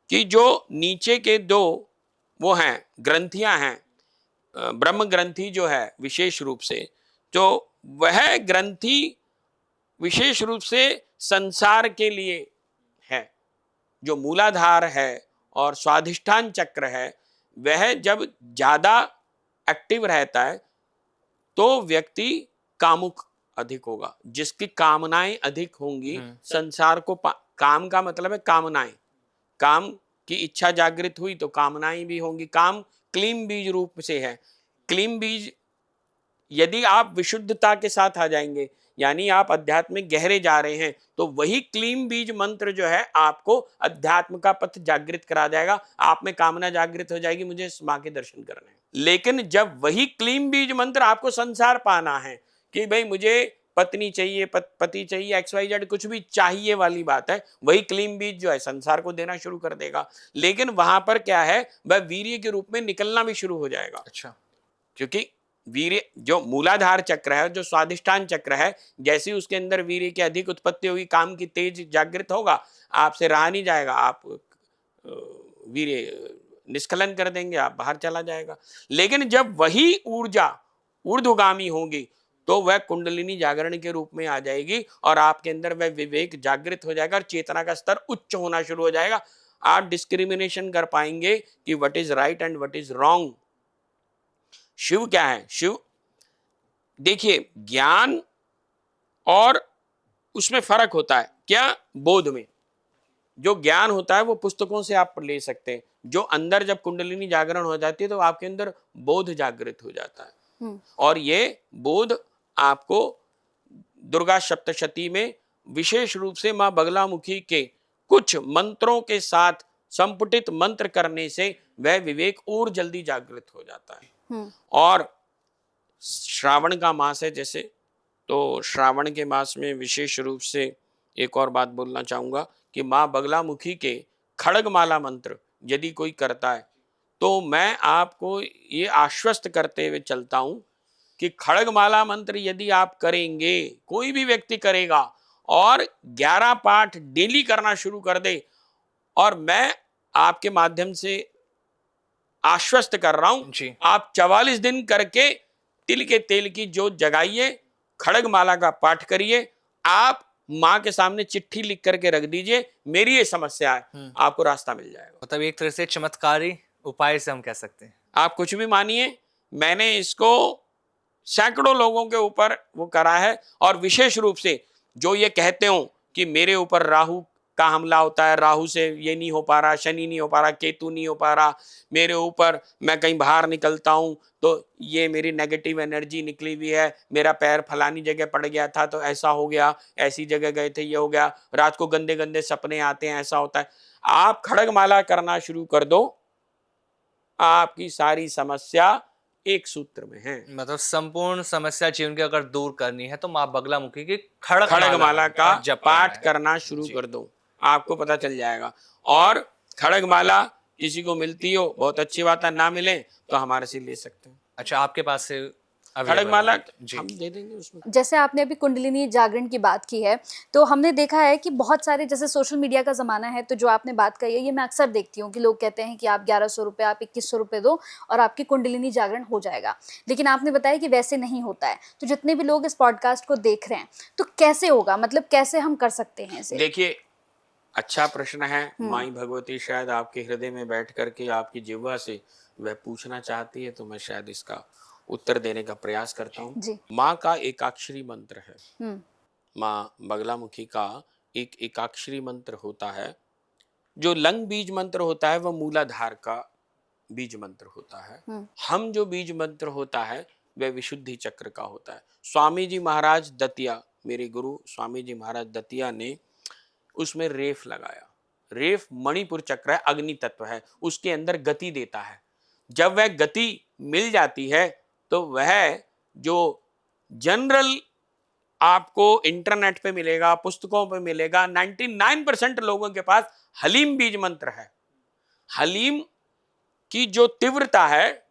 कि जो नीचे के 2 वो हैं ग्रंथियां हैं, ब्रह्म ग्रंथि जो है विशेष रूप से, तो वह ग्रंथि विशेष रूप से संसार के लिए है। जो मूलाधार है और स्वाधिष्ठान चक्र है वह जब ज्यादा एक्टिव रहता है तो व्यक्ति कामुक अधिक होगा। जिसकी कामनाएं अधिक होंगी संसार को काम का मतलब है कामनाएं, काम की इच्छा जागृत हुई तो कामनाएं भी होंगी। काम क्लीम बीज रूप से है। क्लीम बीज यदि आप विशुद्धता के साथ आ जाएंगे, यानी आप अध्यात्म में गहरे जा रहे हैं, तो वही क्लीम बीज मंत्र जो है आपको अध्यात्म का पथ जागृत करा जाएगा। आप में कामना जागृत हो जाएगी, मुझे मां के दर्शन करने हैं। लेकिन जब वही क्लीम बीज मंत्र आपको संसार पाना है, कि भाई मुझे पत्नी चाहिए, पति चाहिए, XYZ कुछ भी चाहिए वाली बात है, वही क्लीन बीज जो है संसार को देना शुरू कर देगा। लेकिन वहां पर क्या है, वह वीर्य के रूप में निकलना भी शुरू हो जाएगा। अच्छा। क्योंकि वीर्य जो मूलाधार चक्र है, जो स्वादिष्ठान चक्र है, जैसे ही उसके अंदर वीर्य की अधिक उत्पत्ति होगी, काम की तेज जागृत होगा, आपसे रहा नहीं जाएगा, आप वीर्य निष्कलन कर देंगे, आप बाहर चला जाएगा। लेकिन जब वही ऊर्जा ऊर्ध्वगामी होगी तो वह कुंडलिनी जागरण के रूप में आ जाएगी और आपके अंदर वह विवेक जागृत हो जाएगा और चेतना का स्तर उच्च होना शुरू हो जाएगा। आप डिस्क्रिमिनेशन कर पाएंगे कि what is right and what is wrong. Shiv क्या है? शिव देखिए, ज्ञान और उसमें फर्क होता है क्या? बोध में जो ज्ञान होता है वो पुस्तकों से आप ले सकते हैं। जो अंदर जब कुंडलिनी जागरण हो जाती है तो आपके अंदर बोध जागृत हो जाता है। और ये बोध आपको दुर्गा सप्तशती में विशेष रूप से मां बगलामुखी के कुछ मंत्रों के साथ संपुटित मंत्र करने से वह विवेक और जल्दी जागृत हो जाता है। और श्रावण का मास है जैसे, तो श्रावण के मास में विशेष रूप से एक और बात बोलना चाहूंगा कि मां बगलामुखी के खड़गमाला मंत्र यदि कोई करता है तो मैं आपको ये आश्वस्त करते हुए चलता हूं कि खड़गमाला मंत्र यदि आप करेंगे, कोई भी व्यक्ति करेगा और 11 पाठ डेली करना शुरू कर दे, और मैं आपके माध्यम से आश्वस्त कर रहा हूं, आप 44 दिन करके तिल के तेल की जोत जगाइए, खड़गमाला का पाठ करिए, आप माँ के सामने चिट्ठी लिख करके रख दीजिए, मेरी ये समस्या है, आपको रास्ता मिल जाएगा। मतलब एक तरह से चमत्कारी उपाय से हम कह सकते हैं। आप कुछ भी मानिए, मैंने इसको सैकड़ों लोगों के ऊपर वो करा है। और विशेष रूप से जो ये कहते हो कि मेरे ऊपर राहु का हमला होता है, राहु से ये नहीं हो पा रहा, शनि नहीं हो पा रहा, केतु नहीं हो पा रहा, मेरे ऊपर मैं कहीं बाहर निकलता हूं तो ये मेरी नेगेटिव एनर्जी निकली हुई है, मेरा पैर फलानी जगह पड़ गया था तो ऐसा हो गया, ऐसी जगह गए थे ये हो गया, रात को गंदे गंदे सपने आते हैं, ऐसा होता है। आप खड़गमाला करना शुरू कर दो, आपकी सारी समस्या एक सूत्र में है। मतलब संपूर्ण समस्या जीवन की अगर दूर करनी है तो मां बगलामुखी की खड़गमाला का जप पाठ करना शुरू कर दो, आपको पता चल जाएगा। और खड़गमाला किसी को मिलती हो बहुत अच्छी बात है, ना मिले तो हमारे से ले सकते हैं। अच्छा, आपके पास से खड़गमाला हम दे देंगे उसमें। जैसे आपने अभी कुंडलिनी जागरण की बात की है, तो हमने देखा है कि बहुत सारे, जैसे सोशल मीडिया का ज़माना है, तो जो आपने बात कही है ये मैं अक्सर देखती हूँ कि लोग कहते हैं कि आप 1100 रुपये, आप 2100 रुपये दो और आपकी कुंडलिनी जागरण हो जाएगा। लेकिन आपने बताया कि वैसे नहीं होता है। तो जितने भी लोग इस पॉडकास्ट को देख रहे हैं तो कैसे होगा, मतलब कैसे हम कर सकते हैं इसे? देखिए, अच्छा प्रश्न है। माई भगवती शायद आपके हृदय में बैठ करके आपकी जिह्वा से वह पूछना चाहती है, तो मैं शायद इसका उत्तर देने का प्रयास करता हूँ। माँ का एकाक्षरी मंत्र है, माँ बगलामुखी का एक एकाक्षरी मंत्र होता है। जो लंग बीज मंत्र होता है वह मूलाधार का बीज मंत्र होता है। हम जो बीज मंत्र होता है वह विशुद्धि चक्र का होता है। स्वामी जी महाराज दतिया, मेरे गुरु स्वामी जी महाराज दतिया ने उसमें रेफ लगाया। रेफ मणिपुर चक्र है, अग्नि तत्व है, उसके अंदर गति देता है। जब वह गति मिल जाती है तो वह जो जनरल आपको इंटरनेट पे मिलेगा, पुस्तकों पे मिलेगा, 99% लोगों के पास हलीम बीज मंत्र है। हलीम की जो तीव्रता है,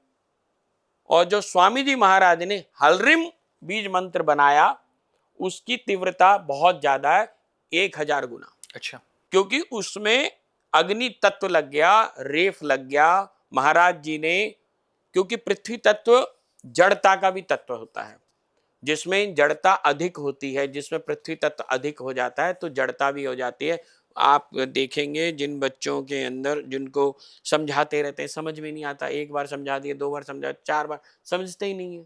और जो स्वामी जी महाराज ने हलरिम बीज मंत्र बनाया, उसकी तीव्रता बहुत ज्यादा है, 1000 गुना। अच्छा, क्योंकि उसमें अग्नि तत्व लग गया, रेफ लग गया। महाराज जी ने, क्योंकि पृथ्वी तत्व जड़ता का भी तत्व होता है, जिसमें जड़ता अधिक होती है, जिसमें पृथ्वी तत्व अधिक हो जाता है तो जड़ता भी हो जाती है। आप देखेंगे जिन बच्चों के अंदर, जिनको समझाते रहते हैं, समझ में नहीं आता, एक बार समझा दिए, 2 बार समझा, 4 बार, समझते ही नहीं है।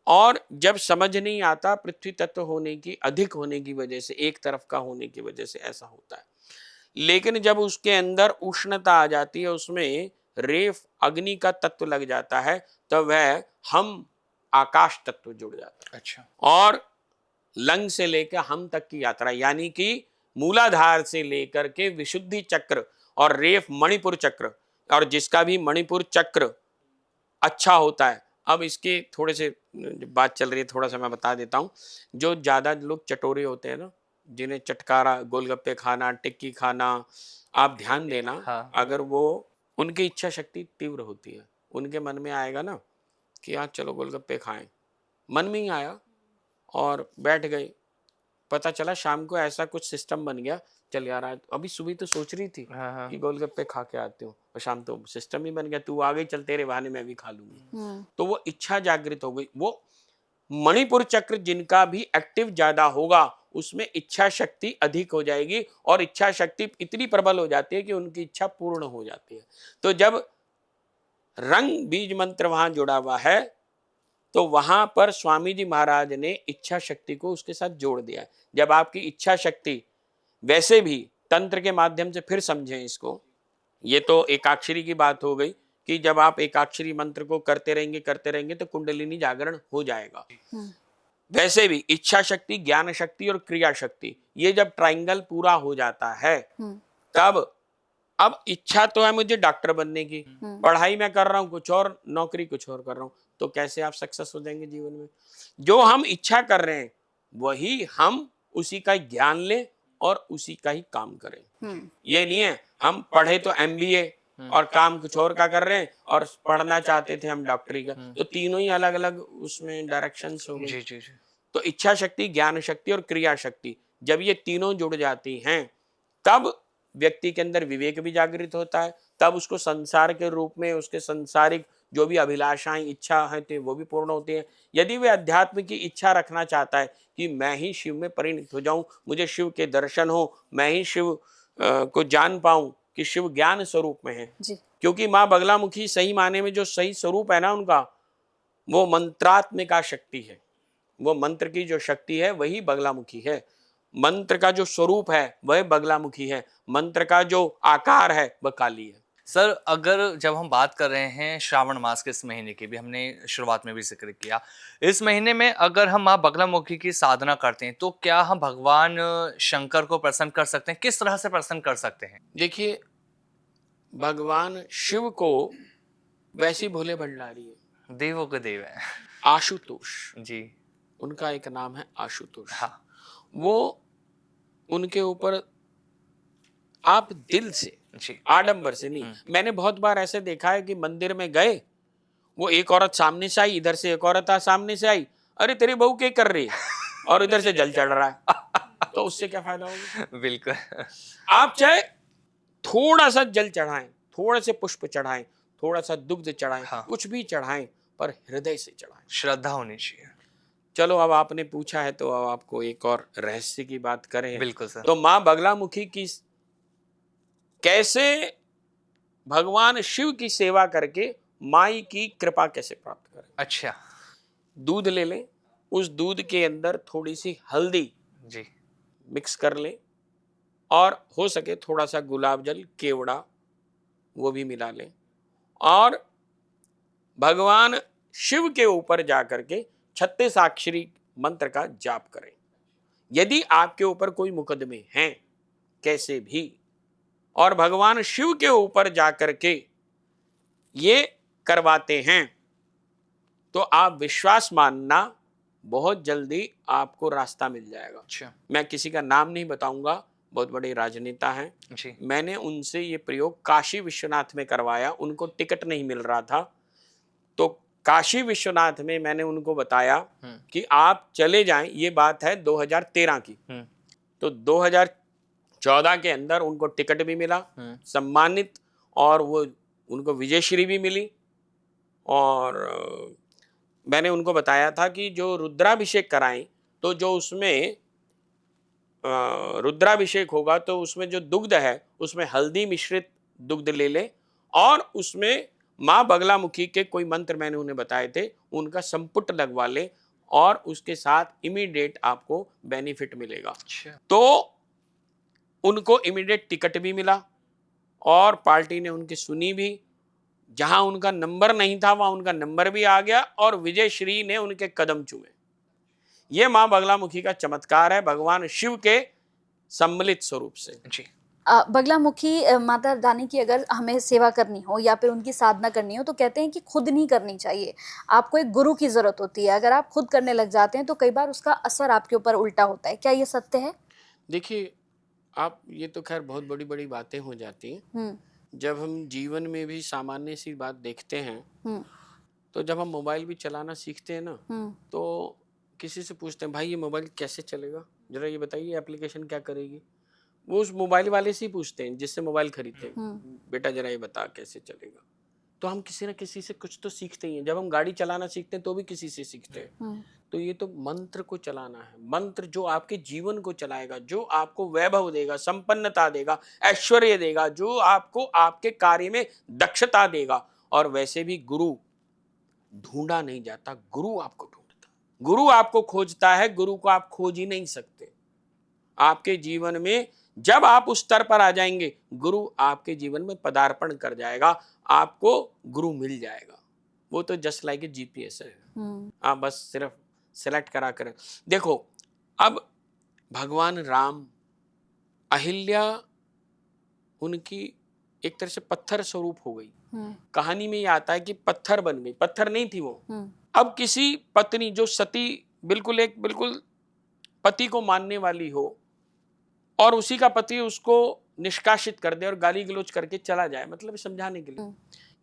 और जब समझ नहीं आता, पृथ्वी तत्व होने की, अधिक होने की वजह से, एक तरफ का होने की वजह से ऐसा होता है। लेकिन जब उसके अंदर उष्णता आ जाती है, उसमें रेफ अग्नि का तत्व लग जाता है, तो वह हम आकाश तत्व जुड़ जाता है। अच्छा, और लंग से लेकर हम तक की यात्रा, यानी कि मूलाधार से लेकर के विशुद्धि चक्र और रेफ मणिपुर चक्र, और जिसका भी मणिपुर चक्र अच्छा होता है, अब इसके थोड़े से बात चल रही है, थोड़ा सा मैं बता देता हूँ। जो ज़्यादा लोग चटोरे होते हैं ना, जिन्हें चटकारा, गोलगप्पे खाना, टिक्की खाना, आप ध्यान देना, हाँ। अगर वो उनकी इच्छा शक्ति तीव्र होती है, उनके मन में आएगा ना कि आज चलो गोलगप्पे खाएं, मन में ही आया और बैठ गए, पता चला शाम को ऐसा कुछ सिस्टम बन गया, चल यार आज अभी सुबह तो सोच रही थी हाँ, हाँ। कि गोलगप्पे खा के आती हूँ, और शाम तो सिस्टम ही बन गया, तू आ गई, चल तेरे बहाने मैं भी खा लूंगी। तो वो इच्छा जागृत हो गई। वो मणिपुर चक्र जिनका भी एक्टिव ज्यादा होगा उसमें इच्छा शक्ति अधिक हो जाएगी, और इच्छा शक्ति इतनी प्रबल हो जाती है कि उनकी इच्छा पूर्ण हो जाती है। तो जब रंग बीज मंत्र वहां जुड़ा हुआ है तो वहां पर स्वामी जी महाराज ने इच्छा शक्ति को उसके साथ जोड़ दिया है। जब आपकी इच्छा शक्ति, वैसे भी तंत्र के माध्यम से फिर समझें इसको, ये तो एकाक्षरी की बात हो गई कि जब आप एकाक्षरी मंत्र को करते रहेंगे तो कुंडलिनी जागरण हो जाएगा। वैसे भी इच्छा शक्ति, ज्ञान शक्ति और क्रिया शक्ति, ये जब ट्राइंगल पूरा हो जाता है तब अब इच्छा तो है मुझे डॉक्टर बनने की, पढ़ाई मैं कर रहा हूं कुछ और, नौकरी कुछ और कर रहा हूं, तो कैसे आप सक्सेस हो जाएंगे जीवन में? जो हम इच्छा कर रहे हैं वही हम उसी का ज्ञान लें और उसी का ही काम करें। ये नहीं है हम पढ़े तो MBA और काम कुछ और का कर रहे हैं, और पढ़ना चाहते थे हम डॉक्टरी का, तो तीनों ही अलग अलग उसमें डायरेक्शंस हो गए। जी जी जी। तो इच्छा शक्ति, ज्ञान शक्ति और क्रिया शक्ति, जब ये तीनों जुड़ जाती हैं तब व्यक्ति के अंदर विवेक भी जागृत होता है, तब उसको संसार के रूप में उसके संसारिक जो भी अभिलाषाएं, इच्छा है वो भी पूर्ण होती है। यदि वे अध्यात्म की इच्छा रखना चाहता है कि मैं ही शिव में परिणत हो जाऊं, मुझे शिव के दर्शन हो, मैं ही शिव को जान पाऊं कि शिव ज्ञान स्वरूप में है जी। क्योंकि माँ बगलामुखी सही माने में जो सही स्वरूप है ना उनका, वो मंत्रात्मिका शक्ति है। वो मंत्र की जो शक्ति है वही बगलामुखी है, मंत्र का जो स्वरूप है वह बगलामुखी है, मंत्र का जो आकार है वह काली है। सर, अगर जब हम बात कर रहे हैं श्रावण मास के इस महीने की, भी हमने शुरुआत में भी जिक्र किया, इस महीने में अगर हम माँ बगलामुखी की साधना करते हैं तो क्या हम भगवान शंकर को प्रसन्न कर सकते हैं? किस तरह से प्रसन्न कर सकते हैं? देखिए, भगवान शिव को वैसी भोले भंडारी है, देवों के देव है। आशुतोष जी। उनका एक नाम है, आशुतोष। हाँ। वो उनके ऊपर आप दिल से, जी। आडंबर से नहीं। मैंने बहुत बार ऐसे देखा है कि मंदिर में गए, वो एक औरत सामने से आई, इधर से एक औरत सामने से आई, अरे तेरी बहू क्या कर रही है, और इधर से जल चढ़ रहा है, तो उससे क्या फायदा होगा? बिल्कुल। आप चाहे थोड़ा सा जल चढ़ाएं, थोड़े से पुष्प चढ़ाएं, थोड़ा सा दुग्ध चढ़ाएं, हाँ। कुछ भी चढ़ाएं, पर हृदय से चढ़ाएं। श्रद्धा होनी चाहिए। चलो, अब आपने पूछा है तो अब आपको एक और रहस्य की बात करें। बिल्कुल सर। तो माँ बगलामुखी की कैसे भगवान शिव की सेवा करके माई की कृपा कैसे प्राप्त करें? अच्छा। दूध ले लें, उस दूध के अंदर थोड़ी सी हल्दी जी। मिक्स कर लें, और हो सके थोड़ा सा गुलाब जल, केवड़ा, वो भी मिला लें, और भगवान शिव के ऊपर जाकर के 36 अक्षरी मंत्र का जाप करें। यदि आपके ऊपर कोई मुकदमे हैं कैसे भी, और भगवान शिव के ऊपर जाकर के ये करवाते हैं, तो आप विश्वास मानना, बहुत जल्दी आपको रास्ता मिल जाएगा। अच्छा। मैं किसी का नाम नहीं बताऊंगा, बहुत बड़े राजनेता हैं। जी। मैंने उनसे ये प्रयोग काशी विश्वनाथ में करवाया, उनको टिकट नहीं मिल रहा था, तो काशी विश्वनाथ में मैंने उनको बताया कि आप चले जाएं। ये बात है 2013 की। तो 2014 के अंदर उनको टिकट भी मिला, सम्मानित, और वो उनको विजयश्री भी मिली। और मैंने उनको बताया था कि जो रुद्राभिषेक कराएं, तो जो उसमें रुद्राभिषेक होगा तो उसमें जो दुग्ध है उसमें हल्दी मिश्रित दुग्ध ले ले, और उसमें माँ बगलामुखी के कोई मंत्र मैंने उन्हें बताए थे, उनका संपुट लगवा ले, और उसके साथ इमीडिएट आपको बेनिफिट मिलेगा। तो उनको इमीडिएट टिकट भी मिला, और पार्टी ने उनकी सुनी भी, जहां उनका नंबर नहीं था वहां उनका नंबर भी आ गया, और विजय श्री ने उनके कदम चूमे। ये माँ बगलामुखी का चमत्कार है, भगवान शिव के सम्मिलित स्वरूप से। जी। बगलामुखी माता रानी की अगर हमें सेवा करनी हो या फिर उनकी साधना करनी हो तो कहते हैं कि खुद नहीं करनी चाहिए, आपको एक गुरु की ज़रूरत होती है। अगर आप खुद करने लग जाते हैं तो कई बार उसका असर आपके ऊपर उल्टा होता है। क्या ये सत्य है? देखिए, आप ये तो खैर बहुत बड़ी-बड़ी बातें हो जाती हैं। हुँ, जब हम जीवन में भी सामान्य सी बात देखते हैं, हुँ, तो जब हम मोबाइल भी चलाना सीखते हैं ना, हुँ, तो किसी से पूछते हैं, भाई ये मोबाइल कैसे चलेगा? ज़रा ये बताइए, एप्लीकेशन क्या करेगी? वो उस मोबाइल वाले से ही पूछते हैं जिससे मोबाइल खरीदते हुँ, हैं, बेटा ज़रा ये बता कैसे चलेगा? तो हम किसी न किसी से कुछ तो सीखते ही हैं। जब हम गाड़ी चलाना सीखते हैं तो भी किसी से सीखते हैं। हुँ, तो ये तो मंत्र को चलाना है, मंत्र जो आपके जीवन को चलाएगा, जो आपको वैभव देगा, संपन्नता देगा, ऐश्वर्य देगा, जो आपको आपके कार्य में दक्षता देगा। और वैसे भी गुरु ढूंढा नहीं जाता, गुरु आपको ढूंढता है। गुरु आपको खोजता है, गुरु को आप खोज ही नहीं सकते। आपके जीवन में जब आप उस स्तर पर आ जाएंगे, गुरु आपके जीवन में पदार्पण कर जाएगा, आपको गुरु मिल जाएगा। वो तो जस्ट लाइक ए जीपीएस है, हुँ, आप बस सिर्फ सेलेक्ट करा कर देखो। अब भगवान राम, अहिल्या उनकी एक तरह से पत्थर स्वरूप हो गई। हुँ, कहानी में ये आता है कि पत्थर बन गई, पत्थर नहीं थी वो। हुँ, अब किसी पत्नी जो सती, बिल्कुल पति को मानने वाली हो, और उसी का पति उसको निष्कासित कर दे और गाली गलौज करके चला जाए, मतलब समझाने के लिए हुँ,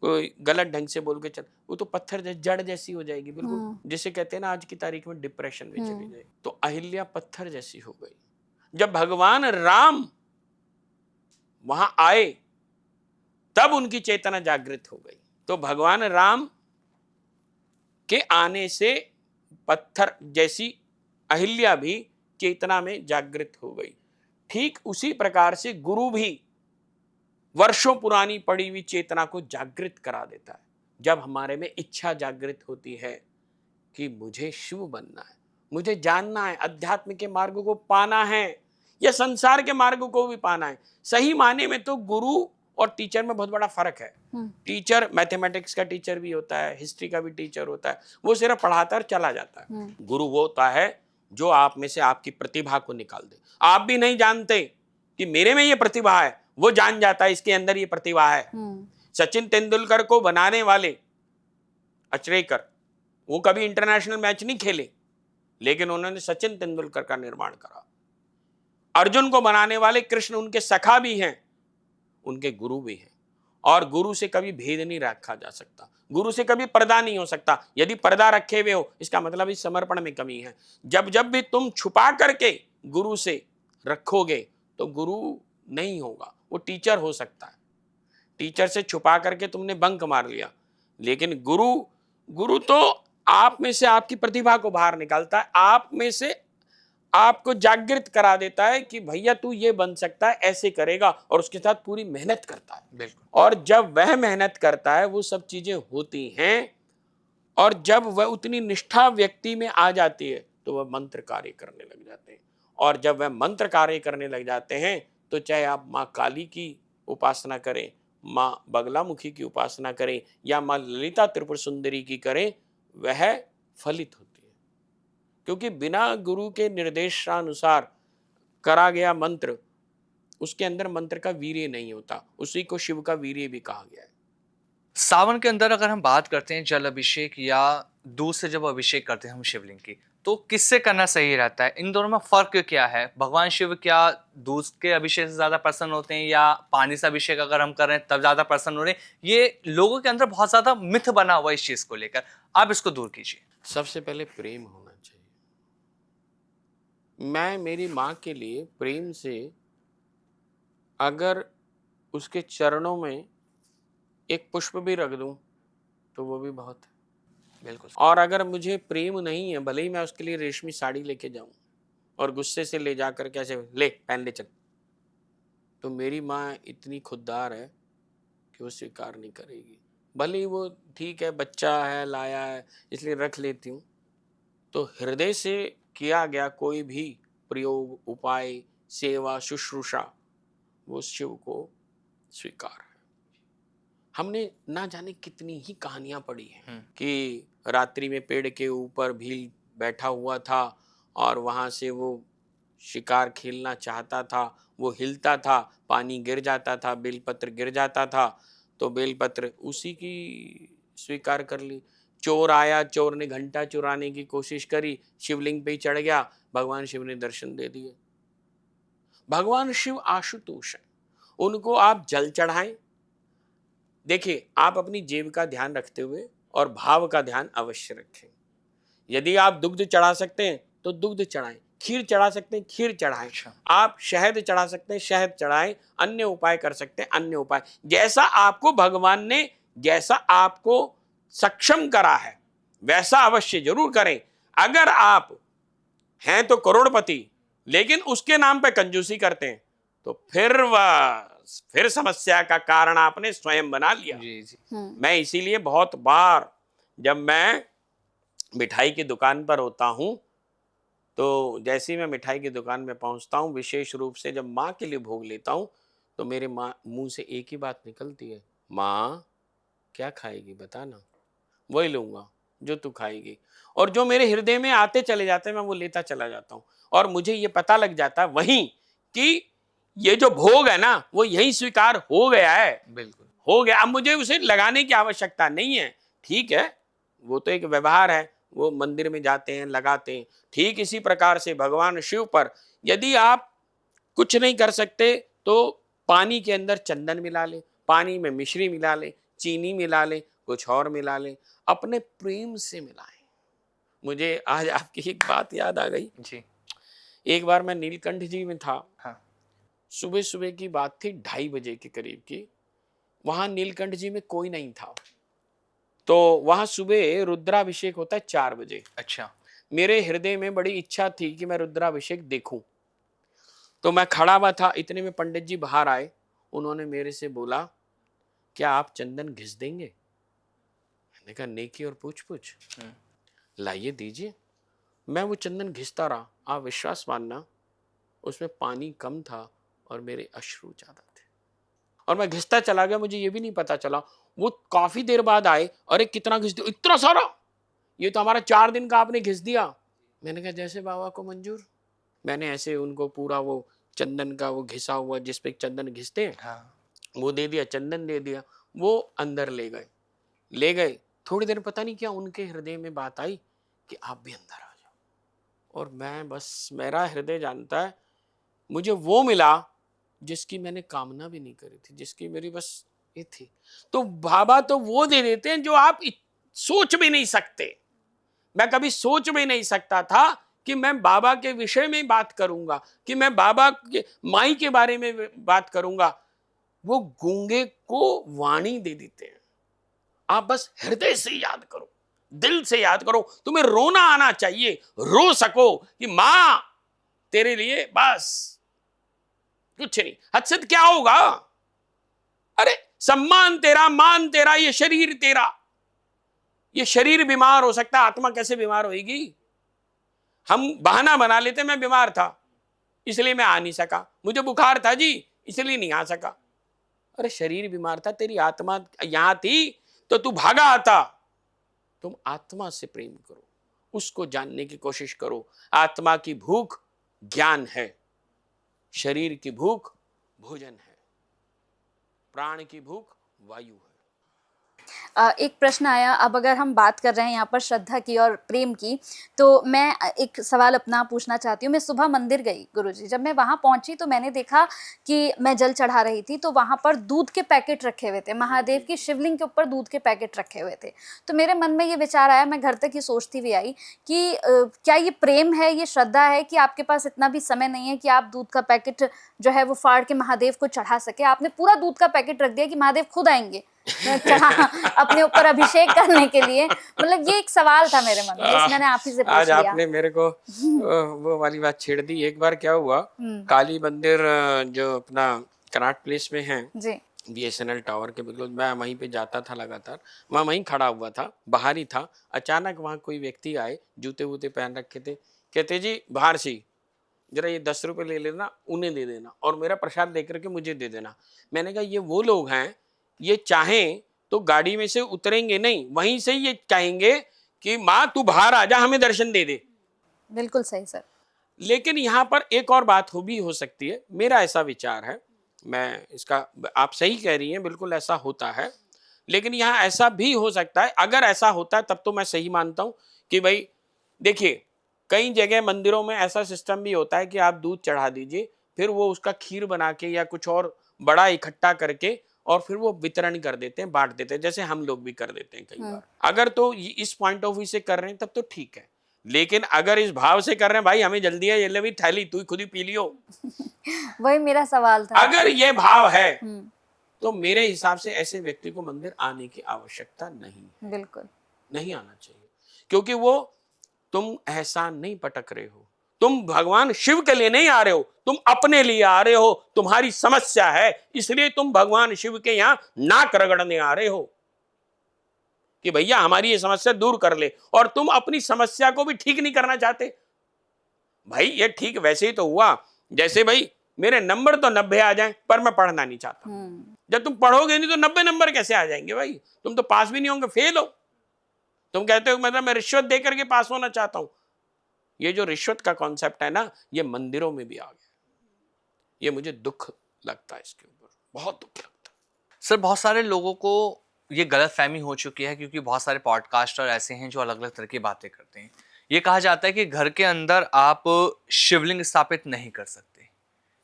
कोई गलत ढंग से बोल के चल, वो तो पत्थर जैसे जड़ जैसी हो जाएगी, बिल्कुल हुँ, जिसे कहते हैं ना आज की तारीख में डिप्रेशन में चली हुँ, जाए। तो अहिल्या पत्थर जैसी हो गई। जब भगवान राम वहां आए तब उनकी चेतना जागृत हो गई। तो भगवान राम के आने से पत्थर जैसी अहिल्या भी चेतना में जागृत हो गई। ठीक उसी प्रकार से गुरु भी वर्षों पुरानी पड़ी हुई चेतना को जागृत करा देता है। जब हमारे में इच्छा जागृत होती है कि मुझे शिव बनना है, मुझे जानना है, अध्यात्म के मार्ग को पाना है या संसार के मार्ग को भी पाना है। सही माने में तो गुरु और टीचर में बहुत बड़ा फर्क है। हुँ, टीचर मैथमेटिक्स का टीचर भी होता है, हिस्ट्री का भी टीचर होता है, वो सिर्फ पढ़ाता और चला जाता है। हुँ, गुरु वो होता है जो आप में से आपकी प्रतिभा को निकाल दे। आप भी नहीं जानते कि मेरे में ये प्रतिभा है, वो जान जाता है इसके अंदर ये प्रतिभा है। हुँ, सचिन तेंदुलकर को बनाने वाले अचरेकर, वो कभी इंटरनेशनल मैच नहीं खेले, लेकिन उन्होंने सचिन तेंदुलकर का निर्माण करा। अर्जुन को बनाने वाले कृष्ण उनके सखा भी हैं, उनके गुरु भी हैं। और गुरु से कभी भेद नहीं रखा जा सकता, गुरु से कभी पर्दा नहीं हो सकता। यदि पर्दा रखे हुए हो, इसका मतलब इस समर्पण में कमी है। जब जब भी तुम छुपा करके गुरु से रखोगे तो गुरु नहीं होगा, वो टीचर हो सकता है। टीचर से छुपा करके तुमने बंक मार लिया, लेकिन गुरु, गुरु तो आप में से आपकी प्रतिभा को बाहर निकालता है, आप में से आपको जागृत करा देता है कि भैया तू ये बन सकता है, ऐसे करेगा, और उसके साथ पूरी मेहनत करता है। बिल्कुल। और जब वह मेहनत करता है वो सब चीजें होती हैं, और जब वह उतनी निष्ठा व्यक्ति में आ जाती है तो वह मंत्र कार्य करने लग जाते हैं। और जब वह मंत्र कार्य करने लग जाते हैं तो चाहे आप माँ काली की उपासना करें, माँ बगलामुखी की उपासना करें, या माँ ललिता त्रिपुर सुंदरी की करें, वह फलित होती है। क्योंकि बिना गुरु के निर्देशानुसार करा गया मंत्र, उसके अंदर मंत्र का वीर्य नहीं होता। उसी को शिव का वीर्य भी कहा गया है। सावन के अंदर अगर हम बात करते हैं जल अभिषेक या दूध से जब अभिषेक करते हैं हम शिवलिंग की, तो किससे करना सही रहता है? इन दोनों में फर्क क्या है? भगवान शिव क्या दूध के अभिषेक से ज्यादा प्रसन्न होते हैं या पानी से अभिषेक अगर हम कर रहे हैं तब ज्यादा प्रसन्न हो रहे हैं? ये लोगों के अंदर बहुत ज्यादा मिथ बना हुआ है इस चीज को लेकर, आप इसको दूर कीजिए। सबसे पहले प्रेम होना चाहिए। मैं मेरी माँ के लिए प्रेम से अगर उसके चरणों में एक पुष्प भी रख दूं तो वो भी बहुत है। बिल्कुल। और अगर मुझे प्रेम नहीं है, भले ही मैं उसके लिए रेशमी साड़ी लेके जाऊं और गुस्से से ले जाकर कैसे ले पहन ले चल, तो मेरी माँ इतनी खुददार है कि वो स्वीकार नहीं करेगी। भले ही वो ठीक है, बच्चा है, लाया है, इसलिए रख लेती हूँ। तो हृदय से किया गया कोई भी प्रयोग, उपाय, सेवा, शुश्रूषा, वो शिव को स्वीकार है। हमने ना जाने कितनी ही कहानियां पढ़ी हैं कि रात्रि में पेड़ के ऊपर भील बैठा हुआ था और वहां से वो शिकार खेलना चाहता था, वो हिलता था, पानी गिर जाता था, बेलपत्र गिर जाता था, तो बेलपत्र उसी की स्वीकार कर ली। चोर आया, चोर ने घंटा चुराने की कोशिश करी, शिवलिंग पे ही चढ़ गया, भगवान शिव ने दर्शन दे दिए। भगवान शिव आशुतोष है, उनको आप जल चढ़ाएं। देखिए, आप अपनी जेब का ध्यान रखते हुए और भाव का ध्यान अवश्य रखें। यदि आप दुग्ध चढ़ा सकते हैं तो दुग्ध चढ़ाएं, खीर चढ़ा सकते हैं खीर चढ़ाएं, आप शहद चढ़ा सकते हैं शहद चढ़ाएं, अन्य उपाय कर सकते हैं अन्य उपाय। जैसा आपको भगवान ने, जैसा आपको सक्षम करा है वैसा अवश्य जरूर करें। अगर आप हैं तो करोड़पति लेकिन उसके नाम पे कंजूसी करते हैं तो फिर समस्या का कारण आपने स्वयं बना लिया। जी जी। मैं इसीलिए बहुत बार जब मैं मिठाई की दुकान पर होता हूं तो जैसे ही मैं मिठाई की दुकान में पहुंचता हूं, विशेष रूप से जब माँ के लिए भोग लेता हूं, तो मेरे माँ मुंह से एक ही बात निकलती है, माँ क्या खाएगी बताना, वही लूंगा जो तू खाएगी। और जो मेरे हृदय में आते चले जाते हैं मैं वो लेता चला जाता हूं। और मुझे ये पता लग जाता है वहीं कि ये जो भोग है ना वो यही स्वीकार हो गया है, बिल्कुल हो गया, अब मुझे उसे लगाने की आवश्यकता नहीं है। ठीक है, वो तो एक व्यवहार है, वो मंदिर में जाते हैं लगाते हैं। ठीक इसी प्रकार से भगवान शिव पर यदि आप कुछ नहीं कर सकते तो पानी के अंदर चंदन मिला ले, पानी में मिश्री मिला ले, चीनी मिला ले, कुछ और मिला ले, अपने प्रेम से मिलाएं। मुझे आज आपकी एक बात याद आ गई जी। एक बार मैं नीलकंठ जी में था, हाँ सुबह सुबह की बात थी, 2:30 बजे के करीब की। वहां नीलकंठ जी में कोई नहीं था, तो वहां सुबह रुद्राभिषेक होता है 4 बजे। अच्छा। मेरे हृदय में बड़ी इच्छा थी कि मैं रुद्राभिषेक देखूं, तो मैं खड़ा हुआ था, इतने में पंडित जी बाहर आए। उन्होंने मेरे से बोला, क्या आप चंदन घिस देंगे? मैंने कहा नेकी और पूछ पूछ, लाइए दीजिए। मैं वो चंदन घिसता रहा, आप विश्वास मानना उसमें पानी कम था और मेरे अश्रु ज्यादा थे, और मैं घिसता चला गया, मुझे ये भी नहीं पता चला। वो काफी देर बाद आए, अरे कितना घिस दिया, इतना सारा, ये तो हमारा 4 दिन का आपने घिस दिया। मैंने कहा जैसे बाबा को मंजूर। मैंने ऐसे उनको पूरा वो चंदन का वो घिसा हुआ जिस पे चंदन घिसते हैं हाँ वो दे दिया, चंदन दे दिया। वो अंदर ले गए। थोड़ी देर पता नहीं क्या उनके हृदय में बात आई कि आप भी अंदर आ जाओ। और मैं बस, मेरा हृदय जानता है, मुझे वो मिला जिसकी मैंने कामना भी नहीं करी थी, जिसकी मेरी बस ये थी। तो बाबा तो वो दे देते हैं जो आप सोच भी नहीं सकते। मैं कभी सोच भी नहीं सकता था कि मैं बाबा के विषय में बात करूंगा, कि मैं बाबा के माई के बारे में बात करूंगा। वो गूंगे को वाणी दे देते हैं। आप बस हृदय से याद करो, दिल से याद करो, तुम्हें रोना आना चाहिए, रो सको कि मां तेरे लिए बस कुछ नहीं। हद से क्या होगा? अरे सम्मान तेरा, मान तेरा, ये शरीर तेरा। ये शरीर बीमार हो सकता है, आत्मा कैसे बीमार होगी? हम बहाना बना लेते, मैं बीमार था इसलिए मैं आ नहीं सका, मुझे बुखार था जी इसलिए नहीं आ सका। अरे शरीर बीमार था, तेरी आत्मा यहां थी तो तू भागा आता। तुम आत्मा से प्रेम करो, उसको जानने की कोशिश करो। आत्मा की भूख ज्ञान है, शरीर की भूख भोजन है, प्राण की भूख वायु है। एक प्रश्न आया, अब अगर हम बात कर रहे हैं यहाँ पर श्रद्धा की और प्रेम की, तो मैं एक सवाल अपना पूछना चाहती हूँ। मैं सुबह मंदिर गई गुरुजी, जब मैं वहाँ पहुँची तो मैंने देखा कि मैं जल चढ़ा रही थी, तो वहाँ पर दूध के पैकेट रखे हुए थे, महादेव की शिवलिंग के ऊपर दूध के पैकेट रखे हुए थे। तो मेरे मन में ये विचार आया, मैं घर तक ये सोचती हुई आई कि क्या ये प्रेम है, ये श्रद्धा है कि आपके पास इतना भी समय नहीं है कि आप दूध का पैकेट जो है वो फाड़ के महादेव को चढ़ा सके? आपने पूरा दूध का पैकेट रख दिया कि महादेव खुद आएंगे चढ़ा अपने ऊपर अभिषेक करने के लिए। मतलब ये एक सवाल था मेरे मन में, जिस मैंने आप ही से पूछ आज लिया। आपने मेरे को वो वाली बात छेड़ दी। एक बार क्या हुआ, काली मंदिर जो अपना कनाट प्लेस में है जी। BSNL टावर के बिल्कुल, मैं वहीं पे जाता था लगातार, मैं वहीं खड़ा हुआ था, बाहर ही था। अचानक वहाँ कोई व्यक्ति आए, जूते वूते पहन रखे थे, कहते जी बाहर से जरा ये 10 रुपए ले लेना, उन्हें दे देना और मेरा प्रसाद लेकर के मुझे दे देना। मैंने कहा ये वो लोग हैं, ये चाहें तो गाड़ी में से उतरेंगे नहीं, वहीं से ये कहेंगे कि माँ तू बाहर आ जा, हमें दर्शन दे दे। बिल्कुल सही सर। लेकिन यहाँ पर एक और बात भी हो सकती है, मेरा ऐसा विचार है, मैं इसका, आप सही कह रही हैं, बिल्कुल ऐसा होता है, लेकिन यहाँ ऐसा भी हो सकता है, अगर ऐसा होता है तब तो मैं सही मानता हूँ कि भाई देखिए, कई जगह मंदिरों में ऐसा सिस्टम भी होता है कि आप दूध चढ़ा दीजिए, फिर वो उसका खीर बना के या कुछ और बड़ा इकट्ठा करके और फिर वो वितरण कर देते हैं, बांट देते हैं, जैसे हम लोग भी कर देते हैं कई बार। अगर तो इस पॉइंट ऑफ व्यू से कर रहे हैं तब तो ठीक है, लेकिन अगर इस भाव से कर रहे हैं, भाई हमें जल्दी है, ये ले भी थैली, तू खुद ही पी लियो, वही मेरा सवाल था। अगर ये भाव है तो मेरे हिसाब से ऐसे व्यक्ति को मंदिर आने की आवश्यकता नहीं है, बिल्कुल नहीं आना चाहिए, क्योंकि वो तुम एहसान नहीं पटक रहे हो, तुम भगवान शिव के लिए नहीं आ रहे हो, तुम अपने लिए आ रहे हो, तुम्हारी समस्या है इसलिए तुम भगवान शिव के यहां नाक रगड़ने आ रहे हो कि भैया हमारी ये समस्या दूर कर ले, और तुम अपनी समस्या को भी ठीक नहीं करना चाहते। भाई ये ठीक वैसे ही तो हुआ जैसे भाई मेरे नंबर तो 90 आ जाएं पर मैं पढ़ना नहीं चाहता। जब तुम पढ़ोगे नहीं तो 90 नंबर कैसे आ जाएंगे भाई, तुम तो पास भी नहीं होंगे, फेल हो। तुम कहते हो मतलब मैं रिश्वत दे करके पास होना चाहता हूं। ये जो रिश्वत का कॉन्सेप्ट है ना, ये मंदिरों में भी आ गया, ये मुझे दुख लगता है, इसके ऊपर बहुत दुख लगता है। सर बहुत सारे लोगों को ये गलतफहमी हो चुकी है, क्योंकि बहुत सारे पॉडकास्टर ऐसे हैं जो अलग अलग तरह की बातें करते हैं। ये कहा जाता है कि घर के अंदर आप शिवलिंग स्थापित नहीं कर सकते,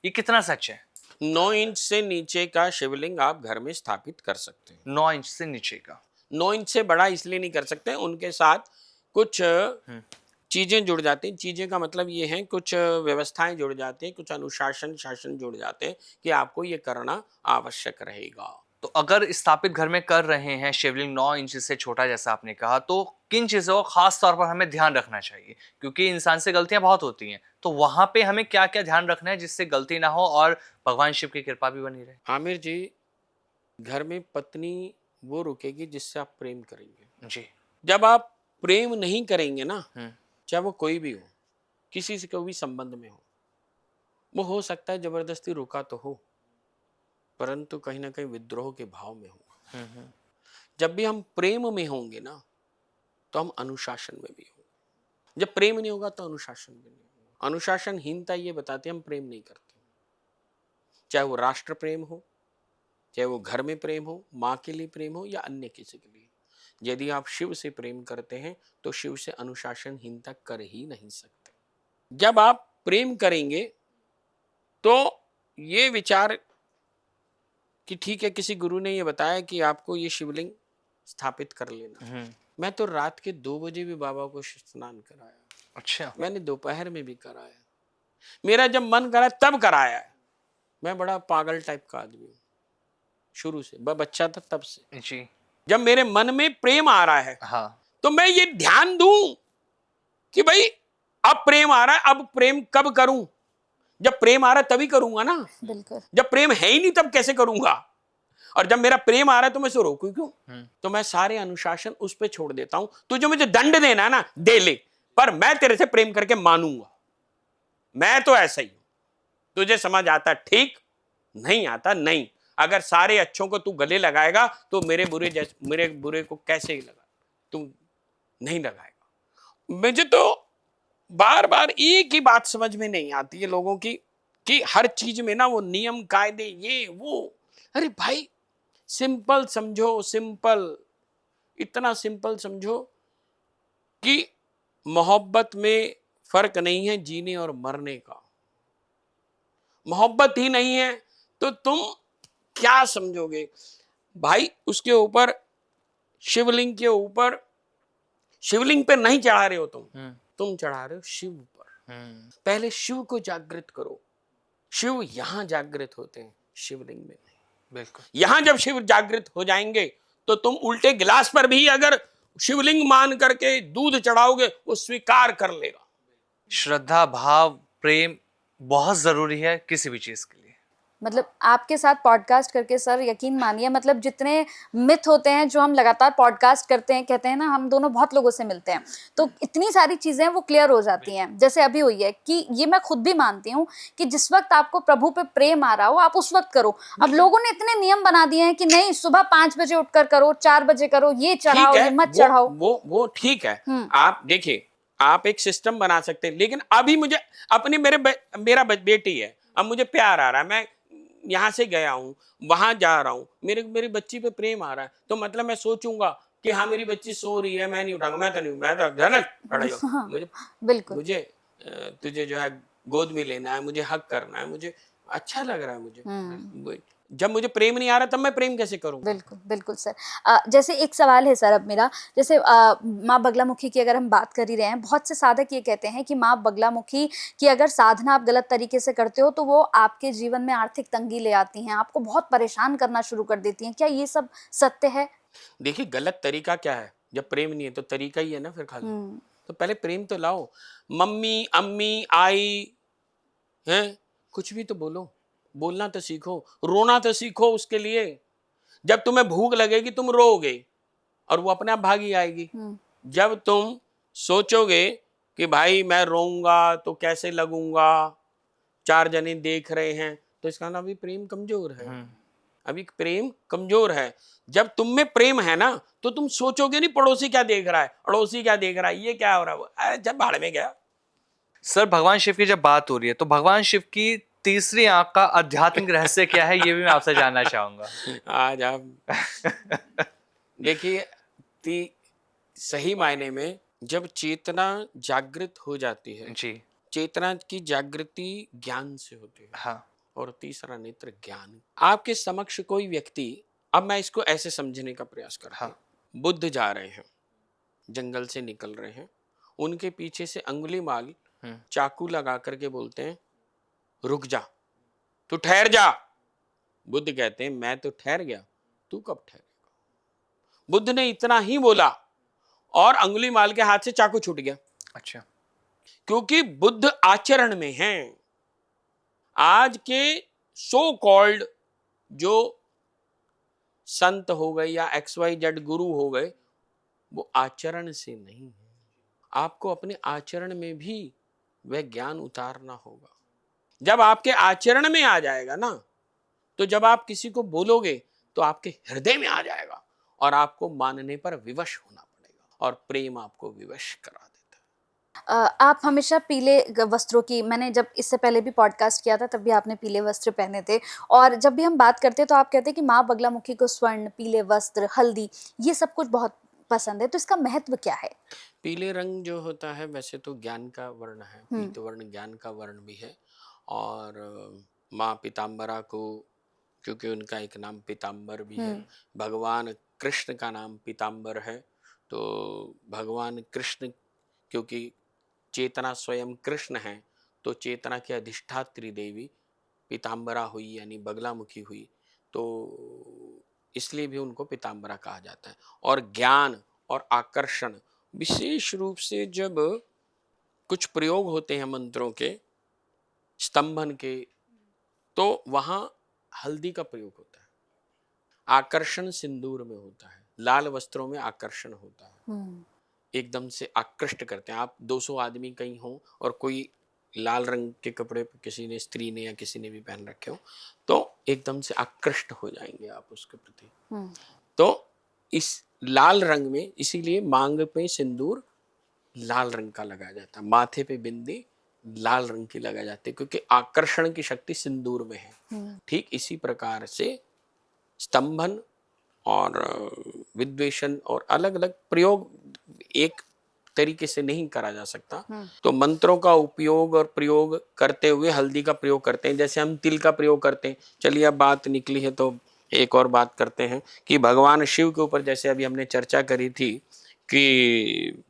ये कितना सच है? 9 इंच से नीचे का शिवलिंग आप घर में स्थापित कर सकते हैं। 9 इंच से नीचे का? 9 इंच से बड़ा इसलिए नहीं कर सकते, उनके साथ कुछ चीजें जुड़ जाती हैं। चीजें का मतलब ये है कुछ व्यवस्थाएं जुड़ जाती हैं, कुछ अनुशासन शासन जुड़ जाते हैं कि आपको ये करना आवश्यक रहेगा। तो अगर स्थापित घर में कर रहे हैं शिवलिंग 9 इंच से छोटा जैसा आपने कहा, तो किन चीज़ों का खास तौर पर हमें ध्यान रखना चाहिए? क्योंकि इंसान से गलतियां बहुत होती हैं, तो वहां पे हमें क्या क्या ध्यान रखना है जिससे गलती ना हो और भगवान शिव की कृपा भी बनी रहे? आमिर जी, घर में पत्नी वो रुकेगी जिससे आप प्रेम करेंगे। जी। जब आप प्रेम नहीं करेंगे ना, चाहे वो कोई भी हो, किसी से कोई भी संबंध में हो सकता है जबरदस्ती रुका तो हो, परंतु कहीं ना कहीं विद्रोह के भाव में हो। जब भी हम प्रेम में होंगे ना, तो हम अनुशासन में भी होंगे। जब प्रेम नहीं होगा तो अनुशासन में नहीं होगा। अनुशासनहीनता ये बताती है हम प्रेम नहीं करते, चाहे वो राष्ट्र प्रेम हो, चाहे वो घर में प्रेम हो, माँ के लिए प्रेम हो या अन्य किसी के लिए। यदि आप शिव से प्रेम करते हैं तो शिव से अनुशासनहीनता कर ही नहीं सकते। जब आप प्रेम करेंगे तो ये विचार कि ठीक है, किसी गुरु ने ये बताया कि आपको ये शिवलिंग स्थापित कर लेना। मैं तो रात के 2 बजे भी बाबा को स्नान कराया। अच्छा। मैंने दोपहर में भी कराया, मेरा जब मन करा तब कराया है। मैं बड़ा पागल टाइप का आदमी हूँ शुरू से, बच्चा था तब से। जी। जब मेरे मन में प्रेम आ रहा है, हाँ, तो मैं ये ध्यान दूं कि भाई अब प्रेम आ रहा है, अब प्रेम कब करूं? जब प्रेम आ रहा है तभी करूंगा ना। बिल्कुल। जब प्रेम है ही नहीं तब कैसे करूंगा? और जब मेरा प्रेम आ रहा है तो मैं इसे रोकूं क्यों? तो मैं सारे अनुशासन उस पे छोड़ देता हूं। तुझे मुझे दंड देना है ना, दे ले, पर मैं तेरे से प्रेम करके मानूंगा। मैं तो ऐसा ही हूं। तुझे समझ आता ठीक, नहीं आता नहीं। अगर सारे अच्छों को तू गले लगाएगा तो मेरे बुरे को कैसे ही लगा, तू नहीं लगाएगा। मुझे तो बार बार एक ही बात समझ में नहीं आती है लोगों की कि हर चीज में ना वो नियम कायदे ये वो। अरे भाई सिंपल समझो, सिंपल, इतना सिंपल समझो कि मोहब्बत में फर्क नहीं है जीने और मरने का। मोहब्बत ही नहीं है तो तुम क्या समझोगे भाई? उसके ऊपर शिवलिंग के ऊपर, शिवलिंग पे नहीं चढ़ा रहे हो तुम चढ़ा रहे हो शिव पर। पहले शिव को जागृत करो। शिव यहां जागृत होते हैं, शिवलिंग में नहीं। बिल्कुल। यहां जब शिव जागृत हो जाएंगे तो तुम उल्टे गिलास पर भी अगर शिवलिंग मान करके दूध चढ़ाओगे वो स्वीकार कर लेगा। श्रद्धा, भाव, प्रेम बहुत जरूरी है किसी भी चीज के लिए। मतलब आपके साथ पॉडकास्ट करके सर यकीन मानिए, मतलब जितने मिथ होते हैं जो हम लगातार पॉडकास्ट करते हैं, कहते हैं ना हम दोनों बहुत लोगों से मिलते हैं, तो इतनी सारी चीजें वो क्लियर हो जाती हैं। जैसे अभी हुई है कि ये मैं खुद भी मानती हूँ कि जिस वक्त आपको प्रभु पे प्रेम आ रहा हो आप उस वक्त करो। अब लोगों ने इतने नियम बना दिए हैं कि नहीं सुबह 5 बजे उठकर करो, 4 बजे करो, ये चढ़ाओ, ये मत चढ़ाओ। वो ठीक है। आप देखिए, आप एक सिस्टम बना सकते हैं, लेकिन अभी मुझे अपनी मेरा बेटी है, अब मुझे प्यार आ रहा है, मैं यहाँ से गया हूँ, वहां जा रहा हूँ, मेरी बच्ची पे प्रेम आ रहा है, तो मतलब मैं सोचूंगा कि हाँ मेरी बच्ची सो रही है, मैं नहीं उठाऊंगा, मैं तो जाना खड़ा ही हूँ। हाँ, मुझे बिल्कुल। मुझे तुझे जो है गोद में लेना है, मुझे हक करना है, मुझे अच्छा लग रहा है मुझे। जब मुझे प्रेम नहीं आ रहा तब मैं प्रेम कैसे करूंगा? बिल्कुल, बिल्कुल सर। जैसे एक सवाल है सर अब मेरा, जैसे माँ बगलामुखी की अगर हम बात कर ही रहे हैं, बहुत से साधक ये कहते हैं कि माँ बगलामुखी की अगर साधना आप गलत तरीके से करते हो, तो वो आपके जीवन में आर्थिक तंगी ले आती हैं, आपको बहुत परेशान करना शुरू कर देती हैं। क्या ये सब सत्य है? देखिए गलत तरीका क्या है, जब प्रेम नहीं है तो तरीका ही है ना फिर खाली। हुँ, तो पहले प्रेम तो लाओ, मम्मी अम्मी आई हैं, कुछ भी तो बोलो, बोलना तो सीखो, रोना तो सीखो उसके लिए। जब तुम्हें भूख लगेगी तुम रोओगे और वो अपने आप भागी आएगी। हुँ, जब तुम सोचोगे कि भाई मैं रोऊंगा तो कैसे लगूंगा, चार जने देख रहे हैं, तो इसका नाम भी प्रेम कमजोर है। अभी प्रेम कमजोर है। जब तुम में प्रेम है ना तो तुम सोचोगे नहीं पड़ोसी क्या देख रहा है, अड़ोसी क्या देख रहा है, ये क्या हो रहा है, अरे जब भाड़ में गया। सर भगवान शिव की जब बात हो रही है तो भगवान शिव की तीसरी आंख का आध्यात्मिक रहस्य क्या है, ये भी मैं आपसे जानना चाहूंगा। आज आप देखिए, सही मायने में जब चेतना जागृत हो जाती है, जी। चेतना की जागृति ज्ञान से होती है। हाँ। और तीसरा नेत्र ज्ञान। आपके समक्ष कोई व्यक्ति, अब मैं इसको ऐसे समझने का प्रयास करता हूं। हाँ। बुद्ध जा रहे हैं, जंगल से निकल रहे हैं, उनके पीछे से अंगुलीमाल चाकू लगा करके बोलते हैं रुक जा, तू ठहर जा। बुद्ध कहते हैं मैं तो ठहर गया, तू कब ठहरेगा? बुद्ध ने इतना ही बोला और अंगुलीमाल के हाथ से चाकू छूट गया। अच्छा। क्योंकि बुद्ध आचरण में हैं। आज के सो कॉल्ड जो संत हो गए या XYZ गुरु हो गए, वो आचरण से नहीं है। आपको अपने आचरण में भी वह ज्ञान उतारना होगा। जब आपके आचरण में आ जाएगा ना, तो जब आप किसी को बोलोगे तो आपके हृदय में आ जाएगा और आपको मानने पर विवश होना पड़ेगा, और प्रेम आपको विवश करा देता है। आप हमेशा पीले वस्त्रों की, मैंने जब इससे पहले भी पॉडकास्ट किया था तब भी आपने पीले वस्त्र पहने थे, और जब भी हम बात करते हैं तो आप कहते हैं कि माँ बगलामुखी को स्वर्ण, पीले वस्त्र, हल्दी, ये सब कुछ बहुत पसंद है, तो इसका महत्व क्या है? पीले रंग जो होता है वैसे तो ज्ञान का वर्ण है, पीत वर्ण ज्ञान का वर्ण भी है। और माँ पीताम्बरा को, क्योंकि उनका एक नाम पीताम्बर भी है, भगवान कृष्ण का नाम पीताम्बर है, तो भगवान कृष्ण, क्योंकि चेतना स्वयं कृष्ण है, तो चेतना की अधिष्ठात्री देवी पीताम्बरा हुई यानी बगलामुखी हुई, तो इसलिए भी उनको पीताम्बरा कहा जाता है। और ज्ञान और आकर्षण, विशेष रूप से जब कुछ प्रयोग होते हैं मंत्रों के, स्तंभन के, तो वहां हल्दी का प्रयोग होता है। आकर्षण सिंदूर में होता है, लाल वस्त्रों में आकर्षण होता है, एकदम से आकृष्ट करते हैं। आप 200 आदमी कहीं हो और कोई लाल रंग के कपड़े किसी ने, स्त्री ने या किसी ने भी पहन रखे हो, तो एकदम से आकृष्ट हो जाएंगे आप उसके प्रति। तो इस लाल रंग में, इसीलिए मांग पे सिंदूर लाल रंग का लगाया जाता है, माथे पे बिंदी लाल रंग की लगाई जाती है, क्योंकि आकर्षण की शक्ति सिंदूर में है। ठीक इसी प्रकार से स्तंभन और विद्वेषण और अलग अलग प्रयोग एक तरीके से नहीं करा जा सकता। तो मंत्रों का उपयोग और प्रयोग करते हुए हल्दी का प्रयोग करते हैं, जैसे हम तिल का प्रयोग करते हैं। चलिए अब बात निकली है तो एक और बात करते हैं कि भगवान शिव के ऊपर, जैसे अभी हमने चर्चा करी थी कि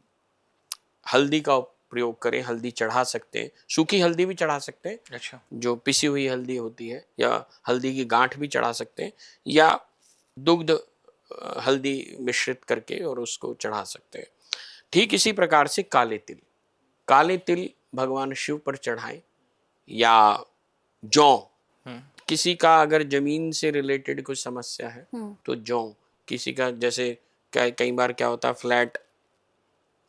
हल्दी का प्रयोग करें, हल्दी चढ़ा सकते हैं, सूखी हल्दी भी चढ़ा सकते हैं, अच्छा। जो पिसी हुई हल्दी होती है, या हल्दी की गांठ भी चढ़ा सकते हैं, या दुग्ध हल्दी मिश्रित करके और उसको चढ़ा सकते हैं। ठीक इसी प्रकार से काले तिल भगवान शिव पर चढ़ाएं, या जौ, किसी का अगर जमीन से रिलेटेड कुछ समस्या है तो जौ, किसी का जैसे कई बार क्या होता है, फ्लैट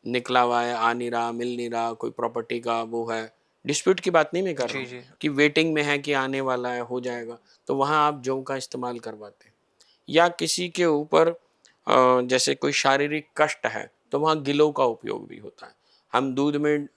निकला हुआ है, आ नहीं रहा, मिल नहीं रहा, कोई प्रॉपर्टी का वो है, डिस्प्यूट की बात नहीं मैं कर रहा हूँ, कि वेटिंग में है कि आने वाला है, हो जाएगा, तो वहाँ आप जौ का इस्तेमाल करवाते हैं। या किसी के ऊपर जैसे कोई शारीरिक कष्ट है तो वहाँ गिलों का उपयोग भी होता है। हम दूध में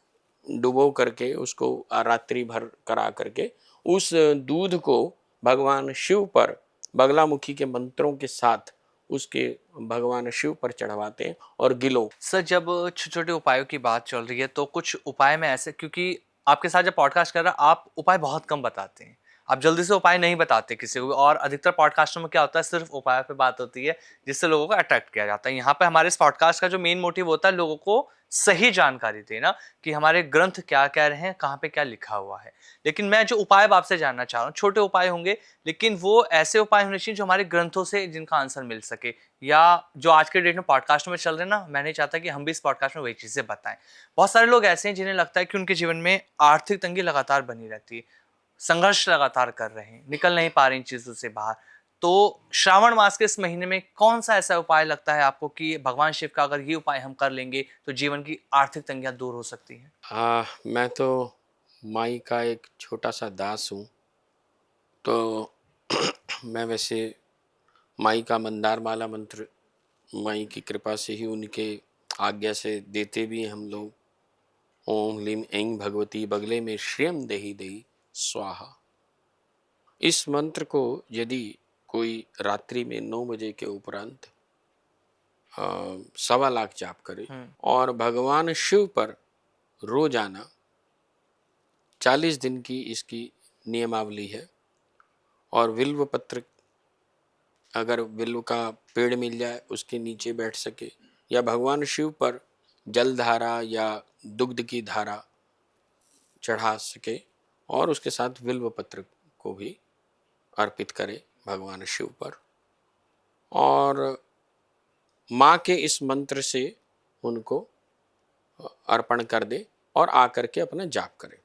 डुबो करके उसको रात्रि भर करा करके उस दूध को भगवान शिव पर बगलामुखी के मंत्रों के साथ उसके भगवान शिव पर चढ़वाते हैं और गिलो। सर जब छोटे छोटे उपायों की बात चल रही है तो कुछ उपाय में ऐसे, क्योंकि आपके साथ जब पॉडकास्ट कर रहा आप उपाय बहुत कम बताते हैं, आप जल्दी से उपाय नहीं बताते किसी को, और अधिकतर पॉडकास्टों में क्या होता है सिर्फ उपाय पे बात होती है जिससे लोगों को अट्रैक्ट किया जाता है। यहाँ पे हमारे इस पॉडकास्ट का जो मेन मोटिव होता है लोगों को सही जानकारी देना कि हमारे ग्रंथ क्या कह रहे हैं, कहाँ पे क्या लिखा हुआ है। लेकिन मैं जो उपाय अब आपसे जानना चाह रहा हूँ, छोटे उपाय होंगे लेकिन वो ऐसे उपाय होने चाहिए जो हमारे ग्रंथों से जिनका आंसर मिल सके, या जो आज के डेट में पॉडकास्ट में चल रहे हैं ना, मैं नहीं चाहता कि हम भी इस पॉडकास्ट में वही चीजें बताएं। बहुत सारे लोग ऐसे हैं जिन्हें लगता है कि उनके जीवन में आर्थिक तंगी लगातार बनी रहती है, संघर्ष लगातार कर रहे हैं, निकल नहीं पा रहे इन चीजों से बाहर। तो श्रावण मास के इस महीने में कौन सा ऐसा उपाय लगता है आपको कि भगवान शिव का अगर ये उपाय हम कर लेंगे तो जीवन की आर्थिक तंगियां दूर हो सकती हैं? मैं तो माई का एक छोटा सा दास हूँ, तो मैं वैसे माई का मंदार माला मंत्र माई की कृपा से ही, उनके आज्ञा से देते भी हैं हम लोग। ओम लीम ऐं भगवती बगले में श्रियम देहि देहि स्वाहा। इस मंत्र को यदि कोई रात्रि में 9 बजे के उपरांत 1.25 लाख जाप करे और भगवान शिव पर रोजाना 40 दिन की इसकी नियमावली है, और विल्व पत्र, अगर विल्व का पेड़ मिल जाए उसके नीचे बैठ सके, या भगवान शिव पर जल धारा या दुग्ध की धारा चढ़ा सके और उसके साथ विल्व पत्र को भी अर्पित करे भगवान शिव पर, और माँ के इस मंत्र से उनको अर्पण कर दे और आकर के अपना जाप करे,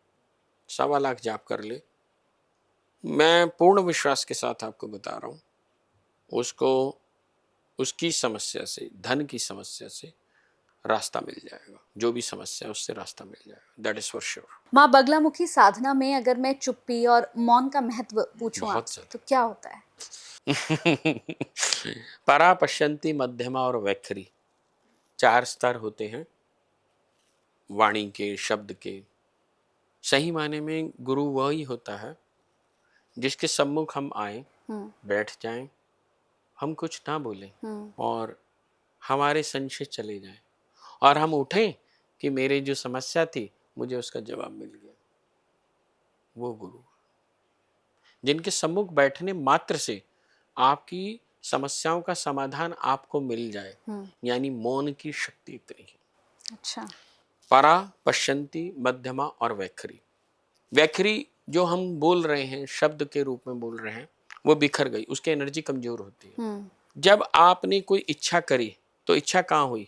1.25 लाख जाप कर ले। मैं पूर्ण विश्वास के साथ आपको बता रहा हूँ, उसको उसकी समस्या से, धन की समस्या से रास्ता मिल जाएगा, जो भी समस्या है उससे रास्ता मिल जाएगा, दैट इज फॉर श्योर। माँ बगलामुखी साधना में अगर मैं चुप्पी और मौन का महत्व पूछूं बहुत आपसे तो क्या होता है? परा, पश्यंती, मध्यमा और वैखरी 4 स्तर होते हैं वाणी के, शब्द के। सही मायने में गुरु वही होता है जिसके सम्मुख हम आए, बैठ जाएं, हम कुछ ना बोलें और हमारे संशय चले जाएं, और हम उठें कि मेरी जो समस्या थी मुझे उसका जवाब मिल गया। वो गुरु, जिनके सम्मुख बैठने मात्र से आपकी समस्याओं का समाधान आपको मिल जाए, यानी मौन की शक्ति इतनी है। अच्छा। परा, पश्यंती, मध्यमा और वैखरी। वैखरी जो हम बोल रहे हैं, शब्द के रूप में बोल रहे हैं, वो बिखर गई, उसकी एनर्जी कमजोर होती है। जब आपने कोई इच्छा करी तो इच्छा कहाँ हुई?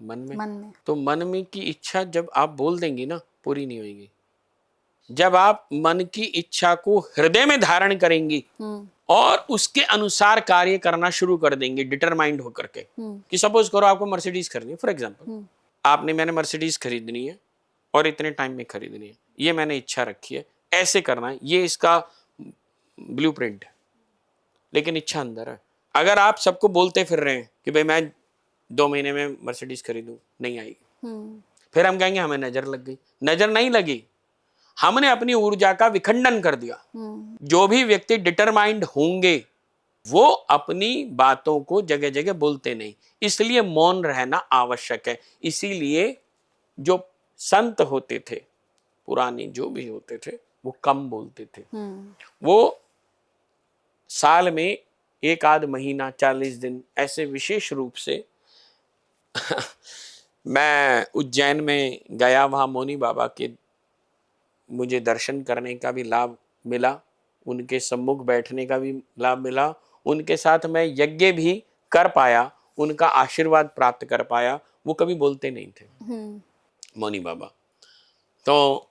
मन में। तो मन में की इच्छा जब आप बोल देंगी ना, पूरी नहीं होगी। जब आप मन की इच्छा को हृदय में धारण करेंगी और उसके अनुसार कार्य करना शुरू कर देंगे, डिटरमाइंड होकर के, कि सपोज करो आपको मर्सिडीज खरीदनी है, फॉर एग्जांपल मैंने मर्सिडीज खरीदनी है और इतने टाइम में खरीदनी है, ये मैंने इच्छा रखी है, ऐसे करना है, ये इसका ब्लूप्रिंट है, लेकिन इच्छा अंदर है। अगर आप सबको बोलते फिर रहे हैं कि भाई मैं 2 महीने में मर्सिडीज खरीदूं, नहीं आएगी, फिर हम कहेंगे हमें नजर लग गई। नजर नहीं लगी, हमने अपनी ऊर्जा का विखंडन कर दिया। जो भी व्यक्ति डिटरमाइंड होंगे वो अपनी बातों को जगह जगह बोलते नहीं, इसलिए मौन रहना आवश्यक है। इसीलिए जो संत होते थे, पुराने जो भी होते थे, वो कम बोलते थे। वो साल में 1 आध महीना, 40 दिन ऐसे विशेष रूप से मैं उज्जैन में गया, वहां मौनी बाबा के मुझे दर्शन करने का भी लाभ मिला, उनके सम्मुख बैठने का भी लाभ मिला, उनके साथ मैं यज्ञ भी कर पाया, उनका आशीर्वाद प्राप्त कर पाया। वो कभी बोलते नहीं थे मौनी बाबा, तो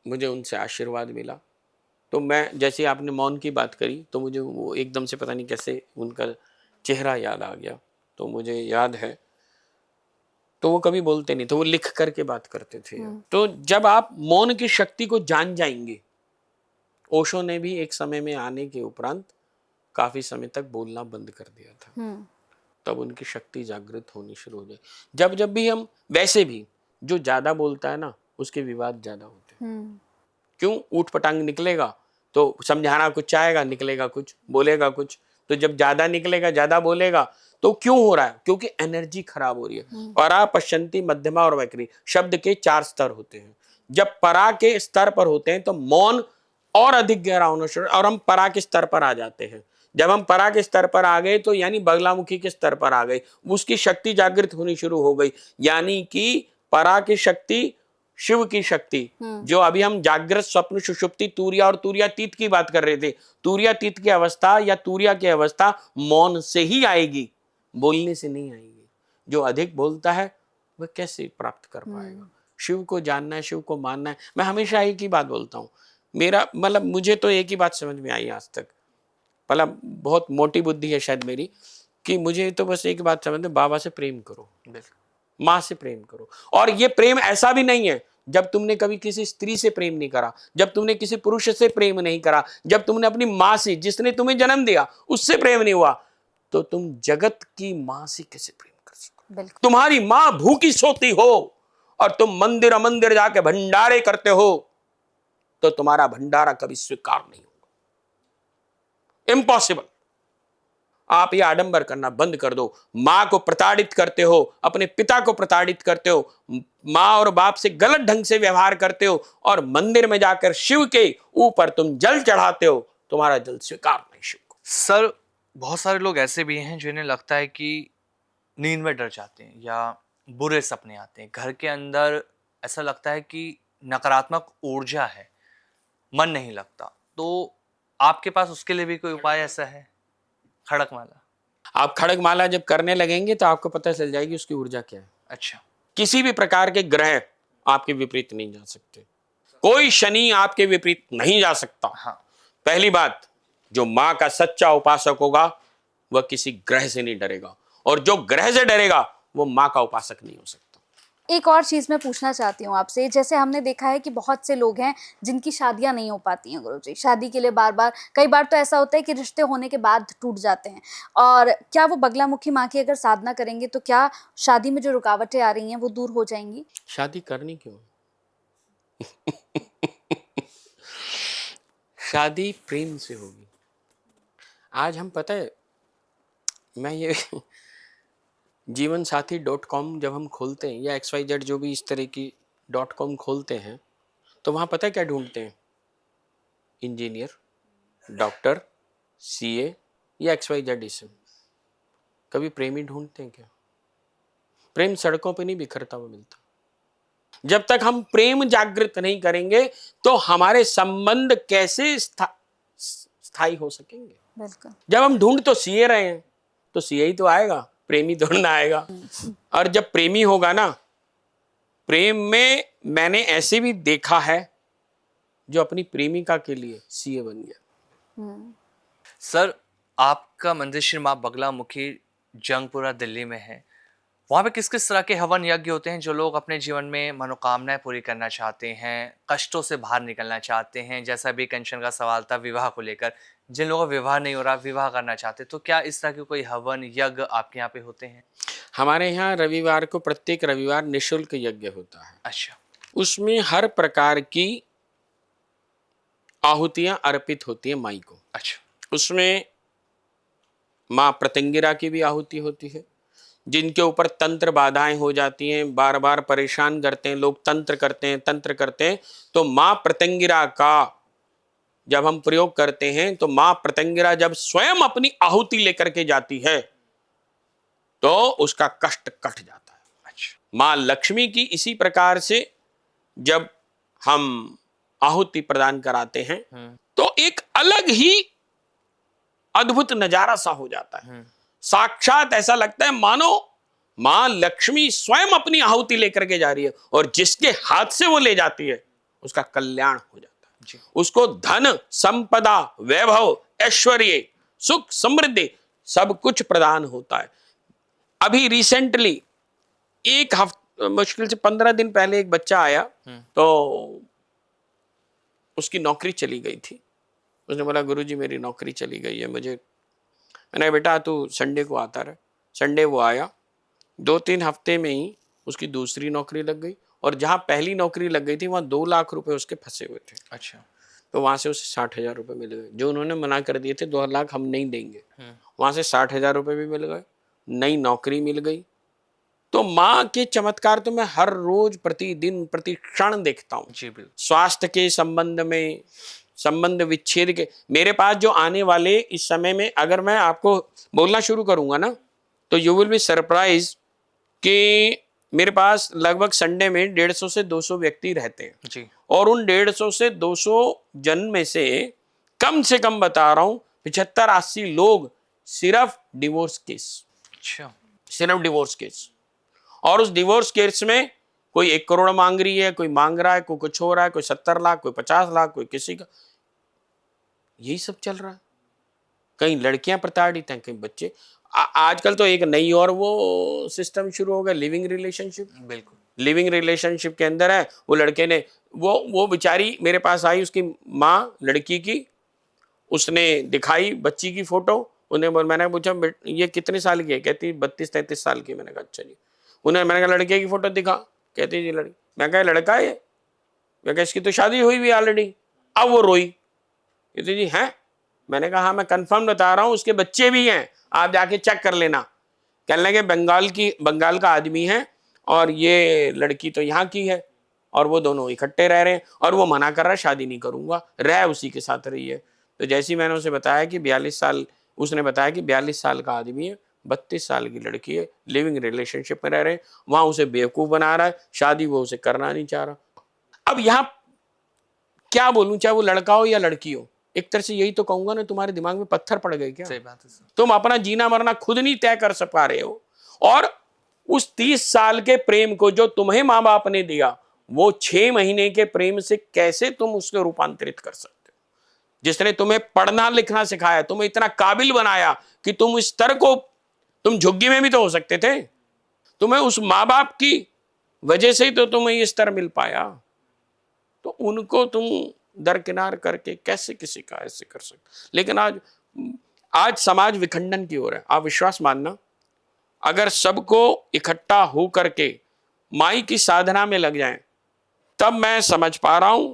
मुझे उनसे आशीर्वाद मिला। तो मैं, जैसे आपने मौन की बात करी, तो मुझे वो एकदम से पता नहीं कैसे उनका चेहरा याद आ गया। तो मुझे याद है, तो वो कभी बोलते नहीं थे, वो लिख करके बात करते थे। तो जब आप मौन की शक्ति को जान जाएंगे, ओशो ने भी एक समय में आने के उपरांत काफी समय तक बोलना बंद कर दिया था, तब उनकी शक्ति जागृत होनी शुरू हो जाए। जब भी हम, वैसे भी जो ज्यादा बोलता है ना उसके विवाद ज्यादा होते हैं। क्यों? ऊट पटांग निकलेगा तो समझाना कुछ चाहेगा, निकलेगा कुछ, बोलेगा कुछ। तो जब ज्यादा निकलेगा, ज्यादा बोलेगा, तो क्यों हो रहा है? क्योंकि एनर्जी खराब हो रही है। परा, पश्यंती, मध्यमा और वैखरी शब्द के 4 स्तर होते हैं। जब परा के स्तर पर होते हैं तो मौन और अधिक गहरा होना शुरू, और हम परा के स्तर पर आ जाते हैं। जब हम परा के स्तर पर आ गए तो यानी बगलामुखी के स्तर पर आ गए, उसकी शक्ति जागृत होनी शुरू हो गई। यानी कि परा की शक्ति, शिव की शक्ति, जो अभी हम जागृत, स्वप्न, सुषुप्ति, तूर्या और तूर्यातीत की बात कर रहे थे, तूर्यातीत की अवस्था या तूर्या की अवस्था मौन से ही आएगी, बोलने से नहीं आएगी। जो अधिक बोलता है वह कैसे प्राप्त कर पाएगा? शिव को जानना है, शिव को मानना है। मैं हमेशा एक ही बात बोलता हूँ, मेरा मतलब मुझे तो एक ही बात समझ में आई आज तक, मतलब बहुत मोटी बुद्धि है शायद मेरी, कि मुझे तो बस एक बात समझ में, बाबा से प्रेम करो, माँ से प्रेम करो। और ये प्रेम ऐसा भी नहीं है जब तुमने कभी किसी स्त्री से प्रेम नहीं करा, जब तुमने किसी पुरुष से प्रेम नहीं करा, जब तुमने अपनी माँ से, जिसने तुम्हें जन्म दिया, उससे प्रेम नहीं हुआ, तो तुम जगत की माँ से कैसे प्रेम कर सकते? तुम्हारी माँ भूखी सोती हो और तुम मंदिर अमंदिर जाके भंडारे करते हो, तो तुम्हारा भंडारा कभी स्वीकार नहीं होगा। इम्पॉसिबल। आप ये आडंबर करना बंद कर दो। माँ को प्रताड़ित करते हो, अपने पिता को प्रताड़ित करते हो, माँ और बाप से गलत ढंग से व्यवहार करते हो, और मंदिर में जाकर शिव के ऊपर तुम जल चढ़ाते हो, तुम्हारा जल स्वीकार नहीं शिव को। सर, बहुत सारे लोग ऐसे भी हैं जिन्हें लगता है कि नींद में डर जाते हैं या बुरे सपने आते हैं, घर के अंदर ऐसा लगता है कि नकारात्मक ऊर्जा है, मन नहीं लगता, तो आपके पास उसके लिए भी कोई उपाय ऐसा है? खड़कमाला। आप खड़गमाला जब करने लगेंगे तो आपको पता चल जाएगी उसकी ऊर्जा क्या है। अच्छा। किसी भी प्रकार के ग्रह आपके विपरीत नहीं जा सकते, कोई शनि आपके विपरीत नहीं जा सकता। हाँ। पहली बात, जो माँ का सच्चा उपासक होगा वह किसी ग्रह से नहीं डरेगा, और जो ग्रह से डरेगा वो माँ का उपासक नहीं हो सकता। एक और चीज़ मैं पूछना चाहती हूँ आपसे, जैसे हमने देखा है कि बहुत से लोग हैं जिनकी शादियां नहीं हो पाती हैं गुरुजी, शादी के लिए बार बार, कई बार तो ऐसा होता है कि रिश्ते होने के बाद टूट जाते हैं, और क्या वो बगलामुखी माँ की अगर साधना करेंगे तो क्या शादी में जो रुकावटें आ रही हैं वो दूर हो जाएंगी? शादी करनी क्यों? शादी प्रेम से होगी। आज हम, पता है, मैं ये जीवनसाथी.com जब हम खोलते हैं, या XYZ जो भी इस तरह की .com खोलते हैं, तो वहाँ पता है क्या ढूंढते हैं? इंजीनियर, डॉक्टर, CA या XYZ इसम। कभी प्रेमी ढूंढते हैं क्या? प्रेम सड़कों पे नहीं बिखरता हुआ मिलता। जब तक हम प्रेम जागृत नहीं करेंगे तो हमारे संबंध कैसे स्थायी हो सकेंगे? बिल्कुल। जब हम ढूंढ तो CA रहे हैं तो CA ही तो आएगा, प्रेमी ढूंढना आएगा। और जब प्रेमी होगा ना, प्रेम में मैंने ऐसे भी देखा है जो अपनी प्रेमिका के लिए CA बन गया। सर, आपका मंदिर श्री माँ बगलामुखी जंगपुरा दिल्ली में है, वहाँ पे किस किस तरह के हवन यज्ञ होते हैं जो लोग अपने जीवन में मनोकामनाएं पूरी करना चाहते हैं, कष्टों से बाहर निकलना चाहते हैं? जैसा अभी कंचन का सवाल था विवाह को लेकर, जिन लोगों का विवाह नहीं हो रहा, विवाह करना चाहते, तो क्या इस तरह के कोई हवन यज्ञ आपके यहाँ पे होते हैं? हमारे यहाँ रविवार को, प्रत्येक रविवार निःशुल्क यज्ञ होता है। अच्छा। उसमें हर प्रकार की आहुतियां अर्पित होती है माई को। अच्छा। उसमें माँ प्रत्यंगिरा की भी आहुति होती है, जिनके ऊपर तंत्र बाधाएं हो जाती हैं, बार बार परेशान करते हैं लोग, तंत्र करते हैं, तो माँ प्रत्यंगिरा का जब हम प्रयोग करते हैं तो माँ प्रत्यंगिरा जब स्वयं अपनी आहुति लेकर के जाती है तो उसका कष्ट कट जाता है। अच्छा। माँ लक्ष्मी की इसी प्रकार से जब हम आहुति प्रदान कराते हैं तो एक अलग ही अद्भुत नजारा सा हो जाता है। साक्षात ऐसा लगता है मानो माँ लक्ष्मी स्वयं अपनी आहुति लेकर के जा रही है, और जिसके हाथ से वो ले जाती है उसका कल्याण हो जाता है जी। उसको धन, संपदा, वैभव, ऐश्वर्य, सुख, समृद्धि सब कुछ प्रदान होता है। अभी रिसेंटली एक हफ्ते, मुश्किल से 15 दिन पहले एक बच्चा आया, तो उसकी नौकरी चली गई थी। उसने बोला गुरुजी मेरी नौकरी चली गई है, मैंने बेटा तू संडे को आता रहे। संडे वो आया, 2-3 हफ्ते में ही उसकी दूसरी नौकरी लग गई, और जहाँ पहली नौकरी लग गई थी वहाँ 2 लाख रुपए उसके फंसे हुए थे। अच्छा। तो वहां से उसे 60,000 रुपए मिल गए, जो उन्होंने मना कर दिए थे 2 लाख हम नहीं देंगे, वहां से 60,000 रुपए भी मिल गए, नई नौकरी मिल गई। तो माँ के चमत्कार तो मैं हर रोज, प्रतिदिन, प्रति क्षण देखता हूँ। जी बिल्कुल। स्वास्थ्य के संबंध में, संबंध विच्छेद के, मेरे पास जो आने वाले इस समय में अगर मैं आपको बोलना शुरू करूंगा ना तो यू विल बी सरप्राइज कि मेरे पास लगभग संडे में 150 से 200 व्यक्ति रहते हैं जी। और उन 150 से 200 जन में से कम बता रहा हूं 75-80 लोग सिर्फ डिवोर्स केस, अच्छा। सिर्फ डिवोर्स केस। और उस डिवोर्स केस में कोई 1 करोड़ मांग रही है, कोई मांग रहा है, कोई कुछ हो रहा है, कोई 70 लाख, कोई 50 लाख, कोई किसी का, यही सब चल रहा है। कहीं लड़कियां प्रताड़ित हैं, कहीं बच्चे। आजकल तो एक नई और वो सिस्टम शुरू हो गया, लिविंग रिलेशनशिप। बिल्कुल। लिविंग रिलेशनशिप के अंदर है, वो लड़के ने वो बेचारी मेरे पास आई, उसकी माँ लड़की की, उसने दिखाई बच्ची की फोटो, मैंने पूछा ये कितने साल की है, कहती 32-33 साल की। मैंने कहा अच्छा जी। मैंने कहा लड़के की फोटो दिखा, कहती जी लड़की। मैं कहा लड़का है, मैं कहा इसकी तो शादी हुई भी ऑलरेडी। अब वो रोई, कहती जी हैं। मैंने कहा हाँ मैं कंफर्म बता रहा हूँ, उसके बच्चे भी हैं, आप जाके चेक कर लेना। कहने लगे बंगाल का आदमी है और ये लड़की तो यहाँ की है और वो दोनों इकट्ठे रह रहे हैं और वो मना कर रहा है शादी नहीं करूंगा, रह उसी के साथ रही है। तो जैसे ही मैंने उसे बताया कि 42 साल, उसने बताया कि 42 साल का आदमी है, 32 साल की लड़की है, लिविंग रिलेशनशिप में रह रहे हैं, वहां उसे बेवकूफ बना रहा है, शादी वो उसे करना नहीं चाह रहा। अब यहाँ क्या बोलूं, चाहे वो लड़का हो या लड़की हो, एक तरह से यही तो कहूंगा ना, तुम्हारे दिमाग में पत्थर पड़ गए क्या? सही बात है सर। तुम अपना जीना मरना खुद नहीं तय कर पा रहे हो और उस 30 साल के प्रेम को जो तुम्हें माँ बाप ने दिया, वो 6 महीने के प्रेम से कैसे तुम उसको रूपांतरित कर सकते हो? जिसने तुम्हें पढ़ना लिखना सिखाया, तुम्हें इतना काबिल बनाया कि तुम इस स्तर को, तुम झुग्गी में भी तो हो सकते थे। तुम्हें उस माँ बाप की वजह से ही तो तुम्हें ये स्तर मिल पाया, तो उनको तुम दरकिनार करके कैसे किसी का ऐसे कर सकते? लेकिन आज समाज विखंडन की ओर है। आप विश्वास मानना, अगर सबको इकट्ठा हो करके माई की साधना में लग जाएं, तब मैं समझ पा रहा हूं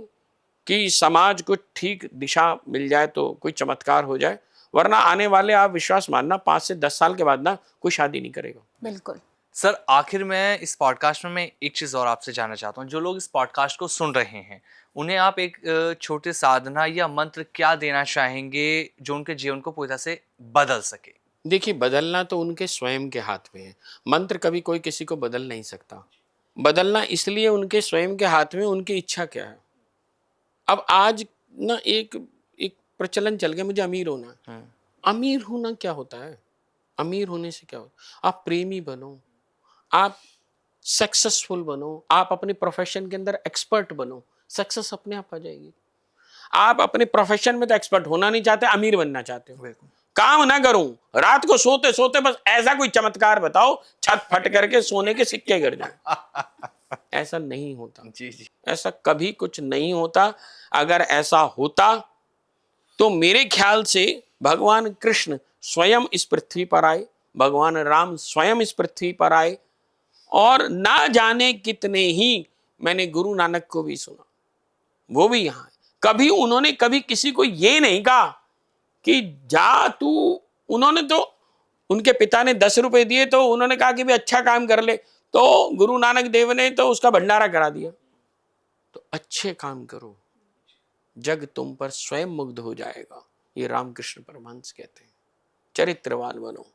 कि समाज को ठीक दिशा मिल जाए तो कोई चमत्कार हो जाए। वरना आने वाले, आप विश्वास मानना, 5 से 10 साल के बाद ना कोई शादी नहीं करेगा। बिल्कुल। सर आखिर में इस पॉडकास्ट में मैं एक चीज़ और आपसे जानना चाहता हूँ, जो लोग इस पॉडकास्ट को सुन रहे हैं उन्हें आप एक छोटी साधना या मंत्र क्या देना चाहेंगे जो उनके जीवन को पूरी तरह से बदल सके? देखिए, बदलना तो उनके स्वयं के हाथ में है। मंत्र कभी कोई किसी को बदल नहीं सकता। बदलना इसलिए उनके स्वयं के हाथ में, उनकी इच्छा क्या है। अब आज ना एक प्रचलन चल गया, मुझे अमीर होना है। अमीर होना क्या होता है? अमीर होने से क्या होता है? आप प्रेमी बनो, आप सक्सेसफुल बनो, आप अपने प्रोफेशन के अंदर एक्सपर्ट बनो, सक्सेस अपने आप आ जाएगी। आप अपने प्रोफेशन में तो एक्सपर्ट होना नहीं चाहते, अमीर बनना चाहते हो। काम ना करूं, रात को सोते सोते बस ऐसा कोई चमत्कार बताओ, छत फट करके सोने के सिक्के गिर जाएं। ऐसा नहीं होता जी जी। ऐसा कभी कुछ नहीं होता। अगर ऐसा होता तो मेरे ख्याल से भगवान कृष्ण स्वयं इस पृथ्वी पर आए, भगवान राम स्वयं इस पृथ्वी पर आए, और ना जाने कितने ही, मैंने गुरु नानक को भी सुना, वो भी यहाँ है। कभी उन्होंने कभी किसी को ये नहीं कहा कि जा तू, उन्होंने तो, उनके पिता ने 10 रुपए दिए तो उन्होंने कहा कि भी अच्छा काम कर ले, तो गुरु नानक देव ने तो उसका भंडारा करा दिया। तो अच्छे काम करो, जग तुम पर स्वयं मुग्ध हो जाएगा, ये रामकृष्ण परमहंस कहते हैं। चरित्रवान बनो,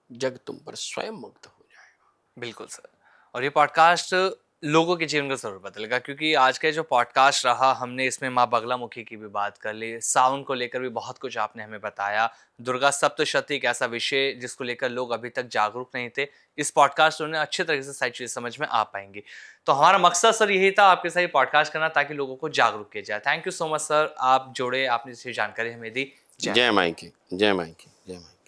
जग तुम पर स्वयं मुग्ध हो जाएगा। बिल्कुल सर, और ये पॉडकास्ट लोगों के जीवन को जरूर बदलेगा, क्योंकि आज का जो पॉडकास्ट रहा, हमने इसमें माँ बगलामुखी की भी बात कर ली, सावन को लेकर भी बहुत कुछ आपने हमें बताया, दुर्गा सप्तशती एक ऐसा विषय जिसको लेकर लोग अभी तक जागरूक नहीं थे, इस पॉडकास्ट में अच्छे तरीके से सारी चीज़ें समझ में आ पाएंगी। तो हमारा मकसद सर यही था आपके साथ पॉडकास्ट करना, ताकि लोगों को जागरूक किया जाए। Thank you so much sir, आप जोड़े, आपने इसी जानकारी हमें दी। जय माई की, जय माई की, जय माई।